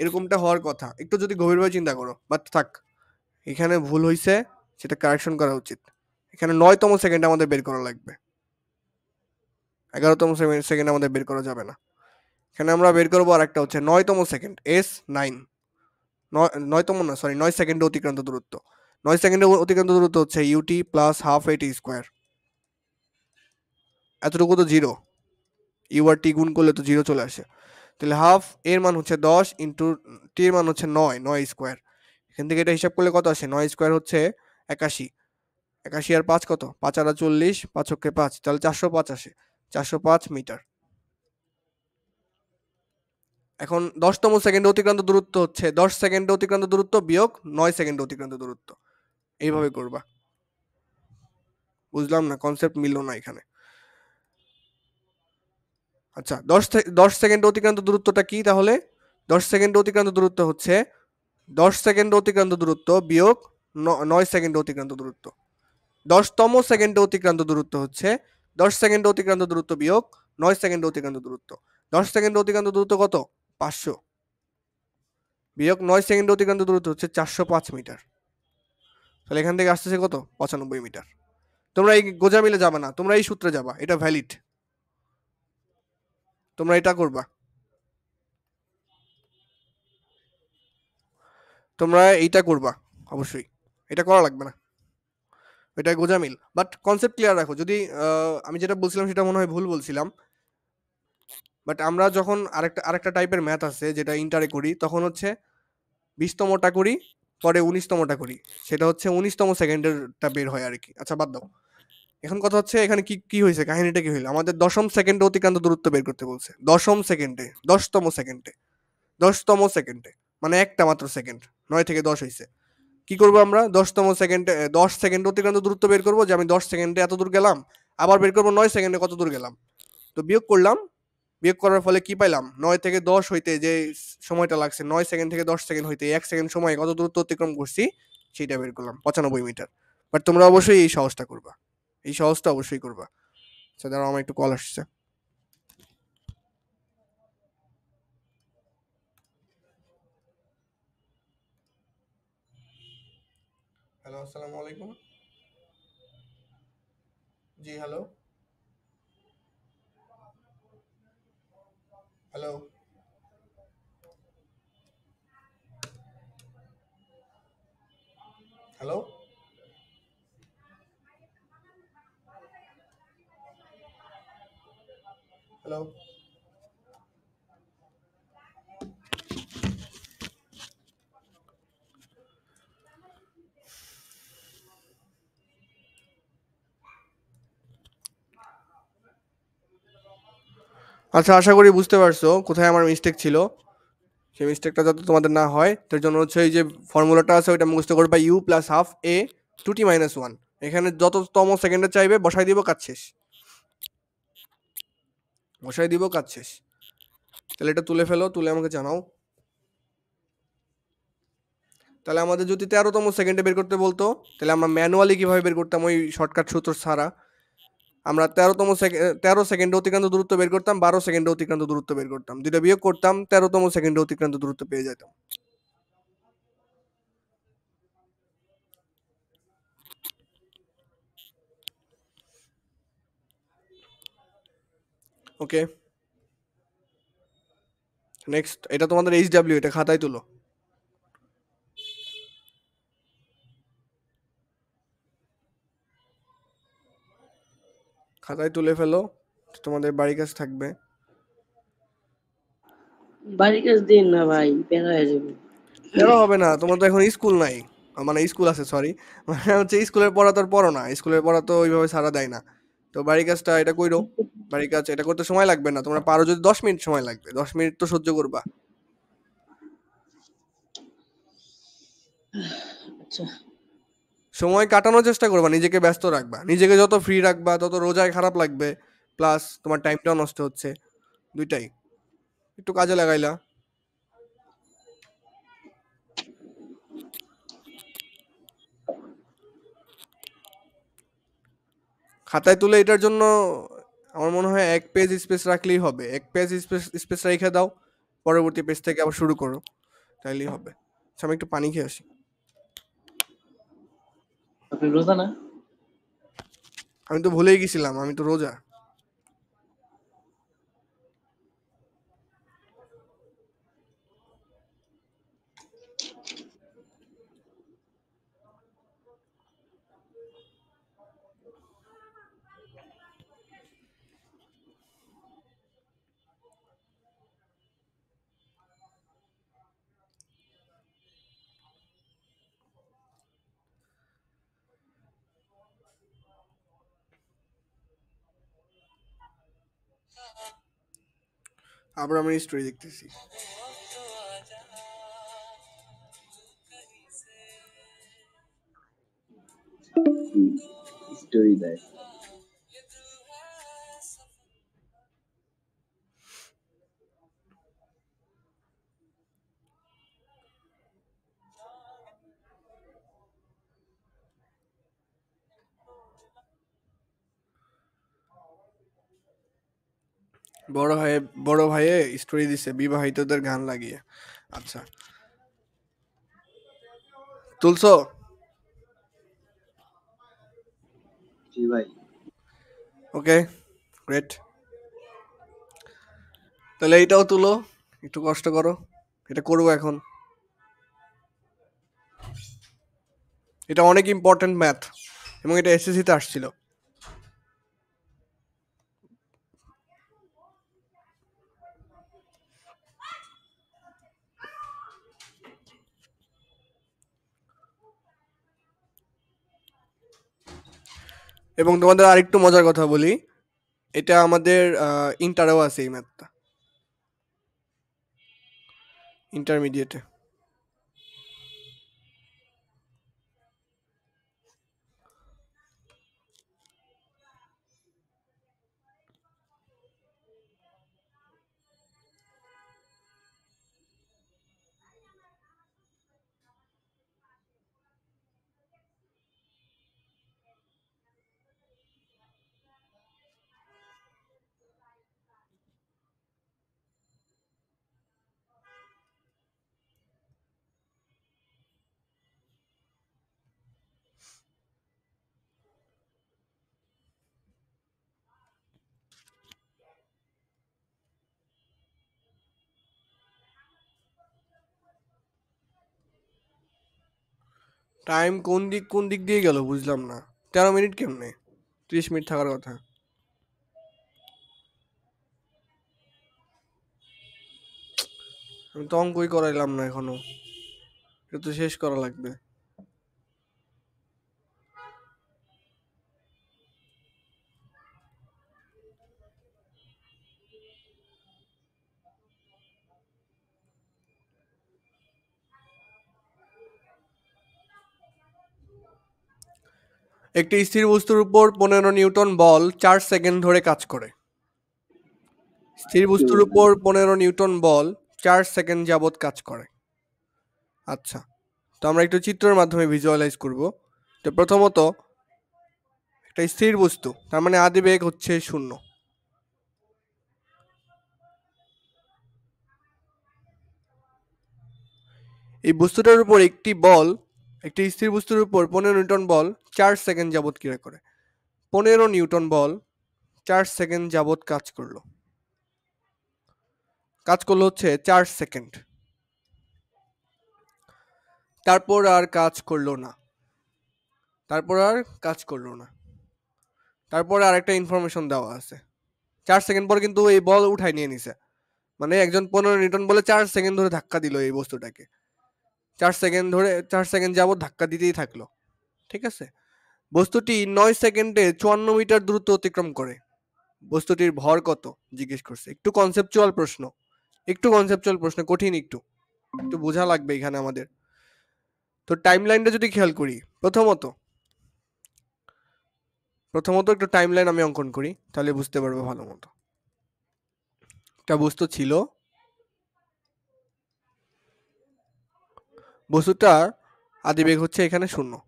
এরকমটা হওয়ার কথা। একটু যদি গভীরভাবে চিন্তা করো, বাট থাক, এখানে ভুল হয়েছে, সেটা কারেকশন করা উচিত। এখানে 9তম সেকেন্ড আমাদের বের করা লাগবে, 11তম সেকেন্ড আমাদের বের করা যাবে না। এখানে আমরা বের করবো আর একটা হচ্ছে 9তম সেকেন্ড, S9, 9তম না, সরি, 9 সেকেন্ডে অতিক্রান্ত দূরত্ব। 9 সেকেন্ডে অতিক্রান্ত দূরত্ব হচ্ছে UT plus half a t square, এতটুকু তো জিরো, ইউ আর টি গুণ করলে তো জিরো চলে আসে, তাহলে হাফ এর মান হচ্ছে 10 ইন্টু টি এর মান হচ্ছে 9, 9 স্কোয়ার। এখান থেকে এটা হিসাব করলে কত আসে, 9 স্কোয়ার হচ্ছে 81, 81 আর 5 কত, 5 আর 40, 5 অক্ষে 5, তাহলে 405 আসে, 405 মিটার। এখন 10তম সেকেন্ডে অতিক্রান্ত দূরত্ব হচ্ছে 10 সেকেন্ডে অতিক্রান্ত দূরত্ব বিয়োগ 9 সেকেন্ডে অতিক্রান্ত দূরত্ব, এইভাবে করবা। বুঝলাম না, কনসেপ্ট মিললো না এখানে। আচ্ছা, 10 সেকেন্ড অতিক্রান্ত দূরত্বটা কি তাহলে? 10 সেকেন্ড অতিক্রান্ত দূরত্ব হচ্ছে 10 সেকেন্ড অতিক্রান্ত দূরত্ব বিয়োগ 9 সেকেন্ড অতিক্রান্ত দূরত্ব। 10তম সেকেন্ডে অতিক্রান্ত দূরত্ব হচ্ছে 10 সেকেন্ড অতিক্রান্ত দূরত্ব বিয়োগ 9 সেকেন্ড অতিক্রান্ত দূরত্ব। 10 সেকেন্ড অতিক্রান্ত দূরত্ব কত? 500 বিয়োগ 9 সেকেন্ড অতিক্রান্ত দূরত্ব হচ্ছে 405 মিটার। তাহলে এখান থেকে আসতেছে কত? 95 মিটার। তোমরা এই গোজামিলে যাবে না, তোমরা এই সূত্রে যাবা, এটা ভ্যালিড, তোমরা এটা করবা, তোমরা এইটা করবা অবশ্যই, এটা করা লাগবে না, এটা গোজামিল। বাট কনসেপ্ট ক্লিয়ার রাখো। যদি আমি যেটা বলছিলাম সেটা মনে হয় ভুল বলছিলাম, বাট আমরা যখন আরেকটা টাইপের ম্যাথ আছে যেটা ইন্টারে করি, তখন হচ্ছে 20তমটা করি, পরে 19তমটা করি, সেটা হচ্ছে 19তম সেকেন্ডেরটা বের হয় আর কি। আচ্ছা বাদ দাও, এখন কথা হচ্ছে এখানে কি কি হয়েছে, কাহিনীটা কি হইলো, আমাদের 10ম সেকেন্ডে অতিক্রান্ত দূরত্ব বের করতে বলছে, 10ম সেকেন্ডে, 10তম সেকেন্ডে, 10তম সেকেন্ডে, মানে একটা মাত্র সেকেন্ড, 9 থেকে 10 হয়েছে। কি করবো আমরা, 10তম সেকেন্ডে 10 সেকেন্ড অতিক্রান্ত দূরত্ব বের করবো, যে আমি 10 সেকেন্ডে এত দূর গেলাম, আবার বের করবো 9 সেকেন্ডে কত দূর গেলাম, তো বিয়োগ করলাম, বিয়োগ করার ফলে কি পাইলাম, 9 থেকে 10 হইতে যে সময়টা লাগছে, 9 সেকেন্ড থেকে 10 সেকেন্ড হইতে 1 সেকেন্ড সময় কত দূরত্ব অতিক্রম করছি সেটা বের করলাম, 95 মিটার। বাট তোমরা অবশ্যই এই সহজটা করবা, এই সহজটা অবশ্যই করবা। আচ্ছা দাঁড়াও, আমার একটু কল আসছে। হ্যালো, আসসালামু আলাইকুম। জি হ্যালো, হ্যালো, হ্যালো, হ্যালো। আচ্ছা, আশা করি বুঝতে পারছো কোথায় আমার মিস্টেক ছিল। সেই মিস্টেকটা যাতে তোমাদের না হয় তার জন্য হচ্ছে এই যে ফর্মুলাটা আছে ওইটা মুখস্থ করবা, u plus half A two T minus one. এখানে যততম সেকেন্ডে চাইবে বসাই দিব, কাজ শেষ, বসাই দিব, কাজ শেষ। তাহলে এটা তুলে ফেলো, তুলে আমাকে জানাও। তাহলে আমাদের যদি 13তম সেকেন্ডে বের করতে বলতো, তাহলে আমরা ম্যানুয়ালি কিভাবে বের করতাম, ওই শর্টকাট সূত্র ছাড়া আমরা 13 সেকেন্ডে অতিক্রান্ত দূরত্ব বের করতাম, 12 সেকেন্ডে অতিক্রান্ত দূরত্ব বের করতাম, দুইটা বিয়োগ করতাম, 13তম সেকেন্ডে অতিক্রান্ত দূরত্ব পেয়ে যেতাম। ওকে, নেক্সট। এটা তোমাদের এইচডব্লিউ, এটা খাতায় তুলো। খাতায় তুলে ফেলো, তোমাদের বাড়ি কাজ থাকবে। বাড়ির কাজ দিন না ভাই, বের হয়ে যাবে। কেন হবে না? তোমার তো এখন স্কুল নাই, মানে স্কুল আছে সরি, মানে হচ্ছে স্কুলের পড়া তো আর পড়ো না, স্কুলের পড়া তো ওইভাবে সারা দেয় না। তো বাড়ি কাজটা এটা কইরো। বাড়ির কাজ এটা করতে সময় লাগবে না, তোমরা পারো যদি 10 মিনিট সময় লাগবে, 10 মিনিট তো সহ্য করবা। আচ্ছা, সময় কাটানোর চেষ্টা করবা, নিজেকে ব্যস্ত রাখবা, নিজেকে যত ফ্রি রাখবা তত রোজায় খারাপ লাগবে, প্লাস তোমার টাইমটাও নষ্ট হচ্ছে, দুইটাই। একটু কাজে লাগাইলা। খাতায় তুলে এটার জন্য আমার মনে হয় 1 পেজ স্পেস রাখলেই হবে, 1 পেজ স্পেস রেখে দাও, পরবর্তী পেজ থেকে আবার শুরু করো, তাইলেই হবে। আচ্ছা, আমি একটু পানি খেয়ে আসি। আপনি রোজা না? আমি তো ভুলেই গেছিলাম, আমি তো রোজা। আবার আমি স্টোরি দেখতেছি। স্টোরি দেয়। বড় ভাইয়ে স্টোরি দিছে বিবাহিতদের গান লাগিয়ে। আচ্ছা, তুলছো? জি ভাই। ওকে, গ্রেট। তাহলে এইটাও তুলো, একটু কষ্ট করো, এটা করবো এখন। এটা অনেক ইম্পর্টেন্ট ম্যাথ এবং এটা এসএসসি তে আসছিল। এবং তোমাদের আরেকটু মজার কথা বলি, এটা আমাদের ইন্টারেও আছে এই ম্যাথটা, ইন্টারমিডিয়েটে। টাইম কোন দিক দিয়ে গেল বুঝলাম না। 13 মিনিট কেমনে? 30 মিনিট থাকার কথা। আমি তো অঙ্কই করাইলাম না এখনো, এটা তো শেষ করা লাগবে। একটি স্থির বস্তুর উপর 15 নিউটন বল 4 সেকেন্ড ধরে কাজ করে। স্থির বস্তুর উপর 15 নিউটন বল 4 সেকেন্ড যাবত কাজ করে। আচ্ছা, তো আমরা একটু চিত্রের মাধ্যমে ভিজুয়ালাইজ করব। তো প্রথমত, একটা স্থির বস্তু, তার মানে আদিবেগ হচ্ছে 0। এই বস্তুটার উপর একটি স্থির বস্তুর উপর 15 নিউটন বল 4 সেকেন্ড যাবত ক্রিয়া করে। 15 নিউটন বল 4 সেকেন্ড যাবত কাজ করলো। কাজ করলো হচ্ছে 4 সেকেন্ড, তারপর আর কাজ করলো না, তারপর আর কাজ করলো না, তারপর আর একটা ইনফরমেশন দেওয়া আছে। 4 সেকেন্ড পর কিন্তু এই বল উঠাই নিয়ে নিছে, মানে একজন 15 নিউটন বলে 4 সেকেন্ড ধরে ধাক্কা দিল এই বস্তুটাকে, 4 সেকেন্ড যাবত ধাক্কা দিতেই থাকলো। ঠিক আছে, বস্তুটি 9 সেকেন্ডে 54 মিটার দূরত্ব অতিক্রম করে। বস্তুটির ভর কত জিজ্ঞেস করছে। একটু কনসেপচুয়াল প্রশ্ন, একটু কনসেপচুয়াল প্রশ্ন, কঠিন, একটু একটু বোঝা লাগবে এখানে আমাদের। তো টাইম লাইনটা যদি খেয়াল করি, প্রথমত একটু টাইম লাইন আমি অঙ্কন করি, তাহলে বুঝতে পারবো ভালো মতো। একটা বস্তু ছিল, বস্তুটার আদিবেগ হচ্ছে এখানে 0।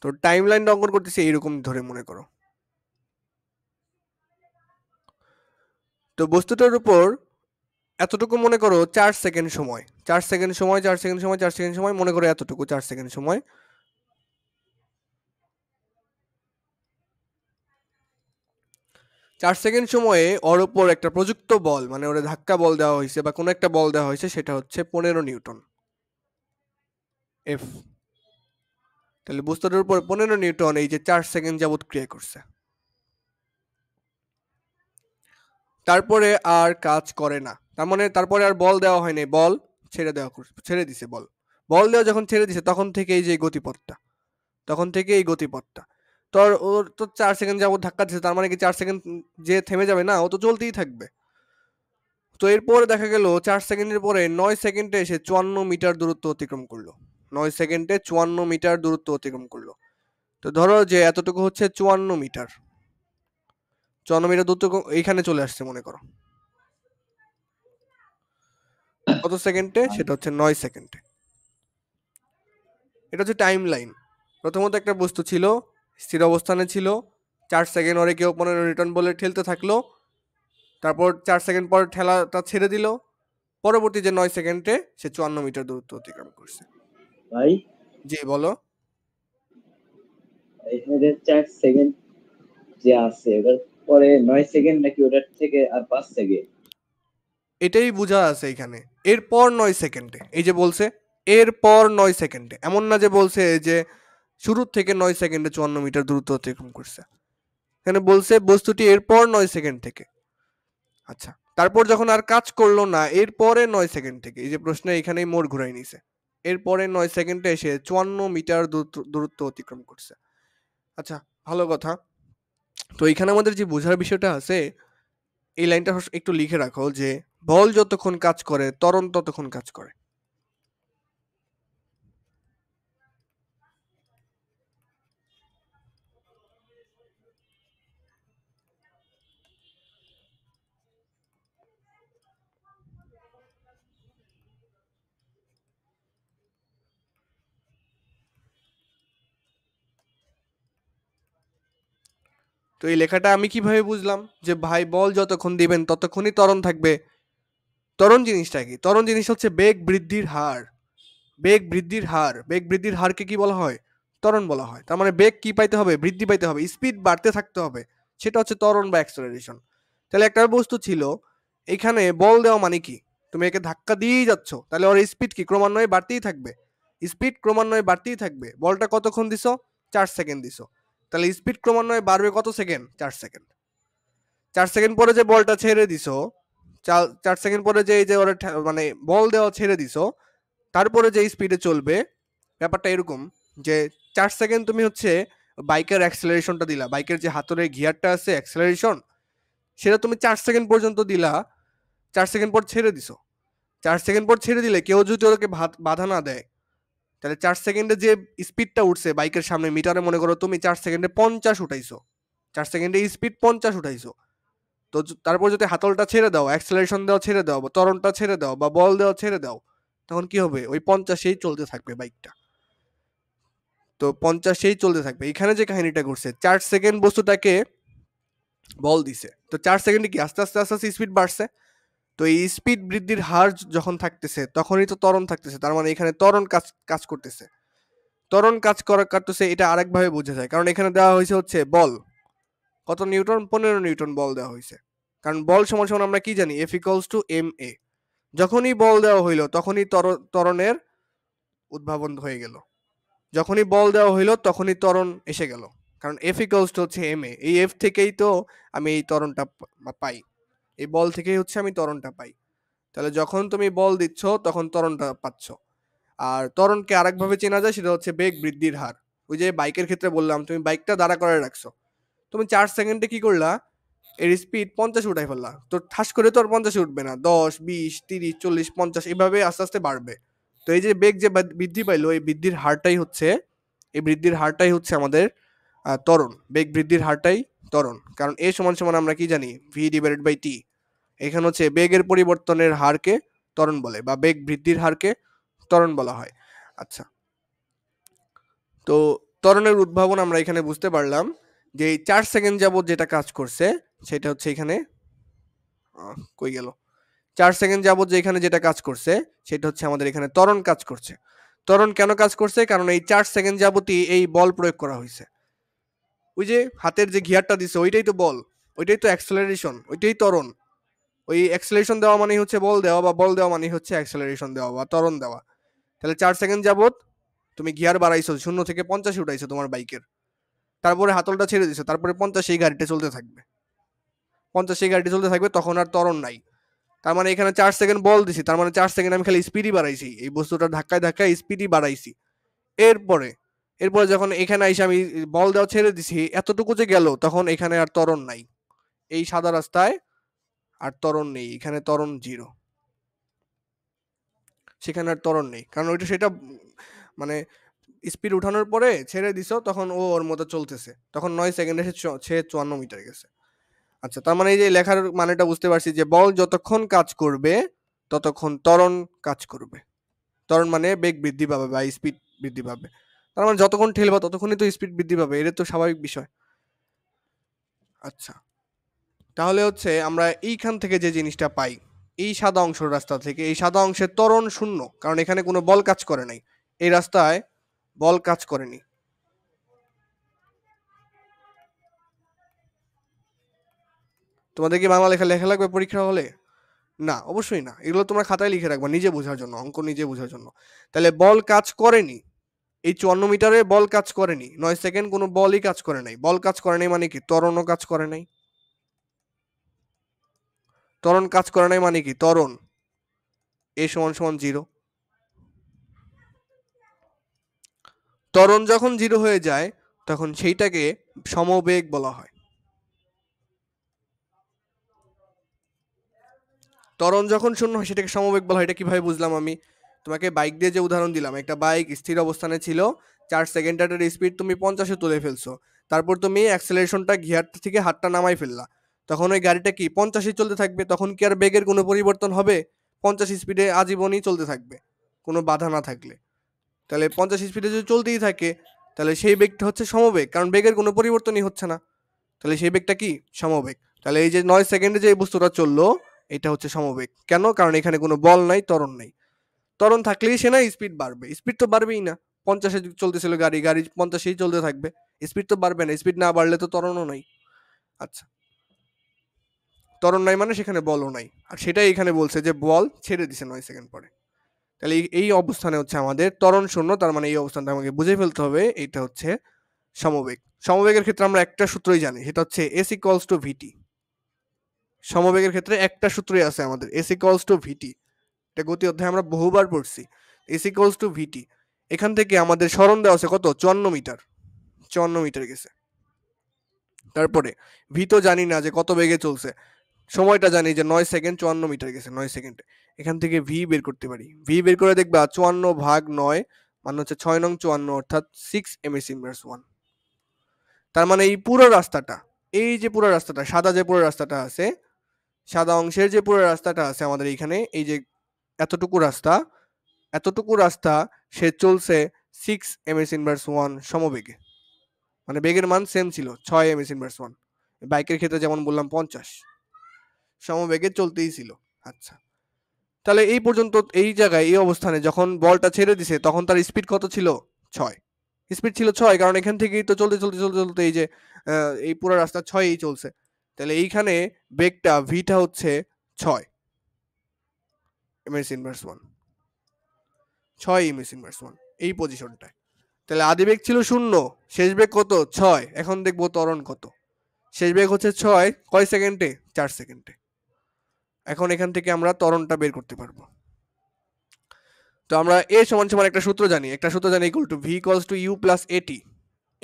তো টাইম লাইনটা অঙ্কন করতেছি এইরকম ধরে মনে করো। তো বস্তুটার উপর এতটুকু মনে করো 4 সেকেন্ড সময়, 4 সেকেন্ড সময়, 4 সেকেন্ড সময়, 4 সেকেন্ড সময়, মনে করো এতটুকু 4 সেকেন্ড সময়। 4 সেকেন্ড সময়ে ওর উপর একটা প্রযুক্ত বল, মানে ওরে ধাক্কা বল দেওয়া হয়েছে বা কোনো একটা বল দেওয়া হয়েছে, সেটা হচ্ছে 15 নিউটন এফ। তাহলে বস্তুটার উপর 15 নিউটন এই যে 4 সেকেন্ড যাবত ক্রিয়া করছে, তারপরে আর কাজ করে না। তার মানে তারপরে আর বল দেওয়া হয়নি, বল ছেড়ে দিছে। বল দেওয়া যখন ছেড়ে দিছে তখন থেকে এই যে গতিপথটা, তো ওর তো 4 সেকেন্ড যাবত ধাক্কা দিছে, তার মানে কি 4 সেকেন্ড যে থেমে যাবে না, ও তো চলতেই থাকবে। তো এরপরে দেখা গেল 4 সেকেন্ডের পরে 9 সেকেন্ডে এসে 54 মিটার দূরত্ব অতিক্রম করলো। 9 সেকেন্ডে 54 মিটার দূরত্ব অতিক্রম করলো। তো ধরো যে এতটুকু হচ্ছে 54 মিটার, 54 মিটার দূরত্ব এইখানে চলে আসছে মনে করো। কত সেকেন্ডে? সেটা হচ্ছে 9 সেকেন্ডে। এটা হচ্ছে টাইম লাইন। প্রথমত একটা বস্তু ছিল, স্থির অবস্থানে ছিল, 4 সেকেন্ড ওরে কেউ 15 নিউটন বলে ঠেলতে থাকলো, তারপর 4 সেকেন্ড পর ঠেলাটা ছেড়ে দিল, পরবর্তী যে 9 সেকেন্ডে সে 54 মিটার দূরত্ব অতিক্রম করছে। ভাই জি বলো। এখানে যে 4 সেকেন্ড যে আছে ওটার পরে 9 সেকেন্ড নাকি ওটার থেকে আর 5 সেকেন্ড? এটাই বোঝা আছে এখানে, এরপর 9 সেকেন্ডে, এই যে বলছে এরপর 9 সেকেন্ডে, এমন না যে বলছে যে শুরুর থেকে 9 সেকেন্ডে 54 মিটার দূরত্ব অতিক্রম করছে। এখানে বলছে বস্তুটি এরপর 9 সেকেন্ড থেকে। আচ্ছা, তারপর যখন আর কাজ করলো না এরপরে 9 সেকেন্ড থেকে, এই যে প্রশ্নে এখানেই মোড় ঘুরাই নিছে, এরপরে 9 সেকেন্ডে এসে 54 মিটার দূরত্ব অতিক্রম করছে। আচ্ছা, ভালো কথা। তো এখানে আমাদের যে বোঝার বিষয়টা আছে, এই লাইনটা একটু লিখে রাখো যে বল যতক্ষণ কাজ করে ত্বরণ ততক্ষণ কাজ করে। তো এই লেখাটা আমি কিভাবে বুঝলাম যে ভাই বল যতক্ষণ দিবেন ততক্ষণই ত্বরণ থাকবে? ত্বরণ জিনিসটা কি? ত্বরণ জিনিস হচ্ছে বেগ বৃদ্ধির হার। বেগ বৃদ্ধির হারকে কি বলা হয়? ত্বরণ বলা হয়। তার মানে বেগ কি পাইতে হবে? বৃদ্ধি পাইতে হবে, স্পিড বাড়তে থাকতে হবে, সেটা হচ্ছে ত্বরণ বা অ্যাক্সেলারেশন। তাহলে একটা বস্তু ছিল, এখানে বল দেওয়া মানে কি? তুমি একে ধাক্কা দিয়েই যাচ্ছ, তাহলে ওর স্পিড কি ক্রমান্বয়ে বাড়তেই থাকবে? স্পিড ক্রমান্বয়ে বাড়তেই থাকবে। বলটা কতক্ষণ দিছো? 4 সেকেন্ড দিছো, তাহলে স্পিড ক্রমান্বয়ে বাড়বে কত সেকেন্ড? 4 সেকেন্ড। 4 সেকেন্ড পরে যে বলটা ছেড়ে দিছো, 4 সেকেন্ড পরে যে এই যে ওরা মানে বল দেওয়া ছেড়ে দিছো, তারপরে যে স্পিডে চলবে, ব্যাপারটা এরকম যে 4 সেকেন্ড তুমি হচ্ছে বাইকের অ্যাক্সেলারেশনটা দিলা, বাইকের যে হাতুড়ে গিয়ারটা আছে অ্যাক্সেলারেশন, সেটা তুমি 4 সেকেন্ড পর্যন্ত দিলা, 4 সেকেন্ড পর ছেড়ে দিছো। 4 সেকেন্ড পর ছেড়ে দিলে কেউ যদি ওকে বাধা না দেয়, তাহলে 4 সেকেন্ডে যে স্পিডটা উঠছে বাইকের সামনে মিটারে, মনে করো তুমি 4 সেকেন্ডে 50 উঠাইছো, 4 সেকেন্ডে স্পিড 50 উঠাইছো। তো তারপর যদি হাতলটা ছেড়ে দাও, অ্যাক্সেলারেশন দেওয়া ছেড়ে দাও, বা ত্বরণটা ছেড়ে দাও, বা বল দেওয়া ছেড়ে দাও, তখন কি হবে? ওই 50এই চলতে থাকবে বাইকটা। তো 50এই চলতে থাকবে। এখানে যে কাহিনীটা ঘটছে, 4 সেকেন্ড বস্তুটাকে বল দিছে, তো 4 সেকেন্ডে কি আস্তে আস্তে আস্তে আস্তে স্পিড বাড়ছে। তো এই স্পিড বৃদ্ধির হার যখন থাকতেছে তখনই তো ত্বরণ থাকতেছে, তার মানে এখানে ত্বরণ কাজ করতেছে। ত্বরণ কাটতেছে, এটা আরেকভাবে বোঝা যায়, কারণ এখানে দেওয়া হয়েছে হচ্ছে বল কত নিউটন? 15 নিউটন বল দেওয়া হয়েছে। কারণ বল সমান সমান আমরা কি জানি F ইকুয়ালস টু ma। যখনই বল দেওয়া হইলো তখনই ত্বরণের উদ্ভাবন হয়ে গেল, যখনই বল দেওয়া হইলো তখনই ত্বরণ এসে গেল, কারণ F ইকুয়ালস টু হচ্ছে ma। এই F থেকেই তো আমি এই ত্বরণটা পাই, এই বল থেকেই হচ্ছে আমি ত্বরণটা পাই। তাহলে যখন তুমি বল দিচ্ছ তখন ত্বরণটা পাচ্ছ। আর ত্বরণকে আরেকভাবে চেনা যায়, সেটা হচ্ছে বেগ বৃদ্ধির হার। ওই যে বাইকের ক্ষেত্রে বললাম, তুমি বাইকটা দাঁড়া করে রাখছো, তুমি 4 সেকেন্ডে কি করলা, এর স্পিড 50 উঠাই ফেললা, তো ঠাস করে তো আর 50 উঠবে না, 10 20 30 40 50 এভাবে আস্তে আস্তে বাড়বে। তো এই যে বেগ যে বৃদ্ধি পাইলো, এই বৃদ্ধির হারটাই হচ্ছে, এই বৃদ্ধির হারটাই হচ্ছে আমাদের ত্বরণ। বেগ বৃদ্ধির হারটাই ত্বরণ, কারণ এ সমান সমান আমরা কি জানি v/t। এখানে হচ্ছে বেগের পরিবর্তনের হারকে ত্বরণ বলে, বা বেগ বৃদ্ধির হারকে ত্বরণ বলা হয়। আচ্ছা, তো ত্বরণের উদ্ভাবন আমরা এখানে বুঝতে পারলাম যে এই 4 সেকেন্ড যাবত যেটা কাজ করছে সেটা হচ্ছে এখানে কই গেল, 4 সেকেন্ড যাবত যে এখানে যেটা কাজ করছে সেটা হচ্ছে আমাদের এখানে ত্বরণ কাজ করছে। ত্বরণ কেন কাজ করছে, কারণ এই 4 সেকেন্ড যাবতই এই বল প্রয়োগ করা হয়েছে। ওই যে হাতের যে গিয়ারটা দিছে ওইটাই তো বল, ওইটাই তো অ্যাক্সেলারেশন, ওইটাই ত্বরণ। ওই অ্যাক্সেলারেশন দেওয়া মানে হচ্ছে বল দেওয়া, বা বল দেওয়া মানে হচ্ছে অ্যাক্সেলারেশন দেওয়া বা ত্বরণ দেওয়া। তাহলে 4 সেকেন্ড যাবত তুমি গিয়ার বাড়াইছো, 0 থেকে 50 উঠাইছো তোমার বাইকের, তারপরে হাতলটা ছেড়ে দিছো, তারপরে 50 এই গাড়িটা চলতে থাকবে, 50 এই গাড়িটা চলতে থাকবে, তখন আর ত্বরণ নাই। তার মানে এখানে 4 সেকেন্ড বল দিছি, তার মানে 4 সেকেন্ড আমি খালি স্পিডই বাড়াইছি, এই বস্তুটা ধাক্কায় ধাক্কায় স্পিডই বাড়াইছি। এরপরে এরপরে যখন এখানে এসে আমি বল দেওয়া ছেড়ে দিছি, এতটুকু যে গেল, তখন এখানে আর ত্বরণ নাই, এই সাদা রাস্তায় আর ত্বরণ নেই, এখানে ত্বরণ জিরো, সেখানে আর ত্বরণ নেই, কারণ ওইটা সেটা মানে স্পিড উঠানোর পরে ছেড়ে দিছো, তখন ও ওর মতো চলতেছে, তখন 9 সেকেন্ডে সে 54 মিটার গেছে। আচ্ছা, তার মানে এই যে লেখার মানেটা বুঝতে পারছি যে বল যতক্ষণ কাজ করবে ততক্ষণ ত্বরণ কাজ করবে। ত্বরণ মানে বেগ বৃদ্ধি পাবে বা স্পিড বৃদ্ধি পাবে, তার মানে যতক্ষণ ঠেলবা ততক্ষণই তো স্পিড বৃদ্ধি পাবে, এটা তো স্বাভাবিক বিষয়। আচ্ছা, তাহলে হচ্ছে আমরা এইখান থেকে যে জিনিসটা পাই, এই সাদা অংশের রাস্তা থেকে, এই সাদা অংশের ত্বরণ শূন্য, কারণ এখানে কোনো বল কাজ করে নাই, এই রাস্তায় বল কাজ করেনি। তোমাদের কি বাংলা লেখা লেখা লাগবে পরীক্ষা হলে? না, অবশ্যই না, এগুলো তোমরা খাতায় লিখে রাখবা নিজে বোঝার জন্য, অঙ্ক নিজে বোঝার জন্য। তাহলে বল কাজ করেনি, এই 54 মিটারে বল কাজ করেনি, 9 সেকেন্ড কোনো বলই কাজ করে নাই। বল কাজ করে নাই মানে কি, ত্বরণও কাজ করে নাই। ত্বরণ কাজ করে নাই মানে কি, ত্বরণ এ সমান সমান 0। ত্বরণ যখন 0 হয়ে যায় তখন সেইটাকে সমবেগ বলা হয়। ত্বরণ যখন শূন্য হয় সেটাকে সমবেগ বলা হয়। এটা কিভাবে বুঝলাম আমি? তোমাকে বাইক দিয়ে যে উদাহরণ দিলাম, একটা বাইক স্থির অবস্থানে ছিল, 4 সেকেন্ডের স্পিড তুমি 50-এ তুলে ফেলছো, তারপর তুমি অ্যাক্সেলারেশনটা গিয়ার থেকে হাতটা নামাই ফেললা, তখন ওই গাড়িটা কি 50-এ চলতে থাকবে, তখন কি আর বেগের কোনো পরিবর্তন হবে? 50 স্পিডে আজীবনই চলতে থাকবে কোনো বাধা না থাকলে। তাহলে 50 স্পিডে যদি চলতেই থাকে তাহলে সেই বেগটা হচ্ছে সমবেগ, কারণ বেগের কোনো পরিবর্তনই হচ্ছে না, তাহলে সেই বেগটা কি, সমবেগ। তাহলে এই যে 9 সেকেন্ডে যে বস্তুটা চললো এটা হচ্ছে সমবেগ। কেন? কারণ এখানে কোনো বল নাই, ত্বরণ নাই। ত্বরণ থাকলেই সে না স্পিড বাড়বে, স্পিড তো বাড়বেই না। 50-এ চলতেছিল গাড়ি, গাড়ি 50-এই চলতে থাকবে, স্পিড তো বাড়বে না, স্পিড না বাড়লে তো ত্বরণও নাই। আচ্ছা, ত্বরণ নাই মানে সেখানে বলও নাই, আর সেটাই এখানে বলছে যে বল ছেড়ে দিছে 9 সেকেন্ড পরে। তাহলে এই অবস্থানে হচ্ছে আমাদের ত্বরণ শূন্য, তার মানে এই অবস্থানটা আমাকে বুঝে ফেলতে হবে এটা হচ্ছে সমবেগ। সমবেগের ক্ষেত্রে আমরা একটা সূত্রই জানি, সেটা হচ্ছে S ইকুয়ালস টু VT। সমবেগের ক্ষেত্রে একটা সূত্রই আছে আমাদের, S ইকুয়ালস টু VT। এটা গতি অধ্যায়ে আমরা বহুবার পড়ছি, S ইকুয়ালস টু VT। এখান থেকে আমাদের সরণ দেওয়া আছে কত, 54 মিটার, 54 মিটার গেছে। তারপরে ভি তো জানি না যে কত বেগে চলছে, সময়টা জানি যে 9 সেকেন্ড 54 মিটার গেছে 9 সেকেন্ডে। এখান থেকে ভি বের করতে পারি, ভি বের করে দেখবা 54 ভাগ 9 মানে হচ্ছে 6 নং 54, অর্থাৎ 6 ms ইনভার্স 1। তার মানে এই পুরো রাস্তাটা, এই যে পুরো রাস্তাটা সাদা, যে পুরো রাস্তাটা আছে, সাদা অংশের যে পুরো রাস্তাটা আছে আমাদের এখানে, এই যে এতটুকু রাস্তা, এতটুকু রাস্তা সে চলছে 6 ms ইনভার্স 1 সমবেগে, মানে বেগের মান সেম ছিল 6 ms ইনভার্স 1। বাইকের ক্ষেত্রে যেমন বললাম 50, সমবেগে চলতেই ছিল। আচ্ছা, তাহলে এই পর্যন্ত এই জায়গায় এই অবস্থানে যখন বলটা ছেড়ে দিছে তখন তার স্পিড কত ছিল, 6 স্পিড ছিল 6, কারণ এখান থেকেই তো চলতে চলতে চলতে চলতে এই যে এই পুরো রাস্তা 6এই চলছে। তাহলে এইখানে বেগটা ভিটা হচ্ছে 6 ms ইনভার্স 1, 6 ms ইনভার্স 1 এই পজিশনটায়। তাহলে আদি বেগ ছিল 0, শেষ বেগ কত 6। এখন দেখবো ত্বরণ কত। শেষ বেগ হচ্ছে 6, কয় সেকেন্ডে 4 সেকেন্ডে। এখন এখান থেকে আমরা ত্বরণটা বের করতে পারবো। তো আমরা a সমান সমান একটা সূত্র জানি, equal to v equals to u plus at।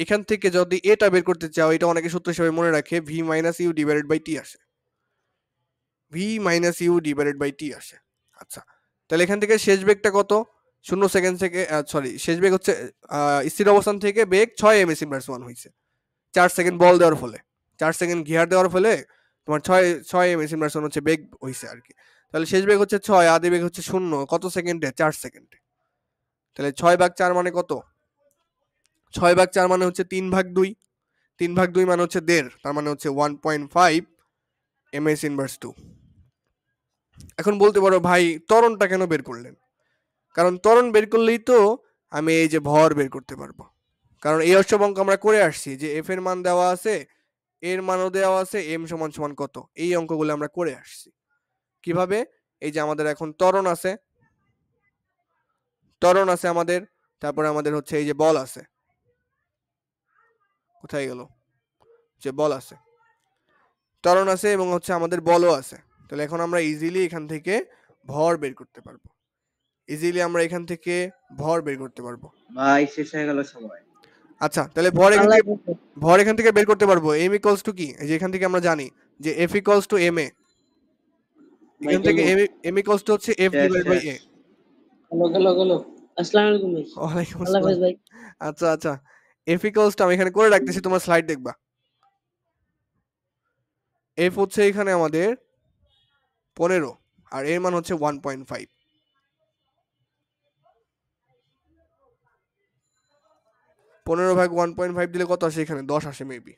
এখান থেকে যদি এটা বের করতে চাও, এটা অনেকে সূত্র হিসেবে মনে রাখে v minus u divided by t আসে, v minus u divided by t আসে। আচ্ছা, তাহলে এখান থেকে শেষ বেগটা কত 0 সেকেন্ড থেকে, সরি শেষ বেগ হচ্ছে স্থির অবস্থান থেকে বেগ 6 ms ইনভার্স 1 হয়েছে 4 সেকেন্ড বল দেওয়ার ফলে, 4 সেকেন্ড গিয়ার দেওয়ার ফলে তোমার 6 ms ইনভার্স 1 হচ্ছে বেগ হয়েছে আর কি। তাহলে শেষ বেগ হচ্ছে 6, আদি বেগ হচ্ছে 0, কত সেকেন্ডে 4 সেকেন্ডে। তাহলে 6/4 মানে কত, 6/4 মানে হচ্ছে 3/2, 3/2 মানে হচ্ছে 1.5, তার মানে হচ্ছে 1.5 ms ইনভার্স 2। এখন বলতে পারো ভাই ত্বরণটা কেন বের করলেন? কারণ ত্বরণ বের করলেই তো আমি এই যে ভর বের করতে পারবো। কারণ এই অসব অঙ্ক আমরা করে আসছি যে এফ এর মান দেওয়া আছে, এর মানও দেওয়া আছে, এম সমান সমান কত, এই অঙ্কগুলো আমরা করে আসছি। কিভাবে? এই যে আমাদের এখন ত্বরণ আছে আমাদের, তারপরে আমাদের হচ্ছে এই যে বল আছে, কোথায় গেল, যে বল আছে, ত্বরণ আছে এবং হচ্ছে আমাদের বলও আছে। তাহলে এখন আমরা ইজিলি এখান থেকে ভর বের করতে পারবো, ভাই শেষ হয়ে গেল সময়। আচ্ছা, তাহলে ভর এখান থেকে বের করতে পারবো। m ইকুয়ালস টু কি, এই যে এখান থেকে আমরা জানি যে f ইকুয়ালস টু ma, এখান থেকে m ইকুয়ালস টু হচ্ছে f divided by a। Hello আসসালামু আলাইকুম ভাই। ওয়ালাইকুম আল্লাহ হাফেজ আসসালাম। ভাই। আচ্ছা f ইকুয়ালস টু আমি এখানে করে রাখতেছি, তোমার স্লাইড দেখবা। f হচ্ছে এখানে আমাদের 15 আর এর মান হচ্ছে 1.5। 15 ভাগ 1.5 দিলে কত আসে, এখানে 10 আসে মেবি।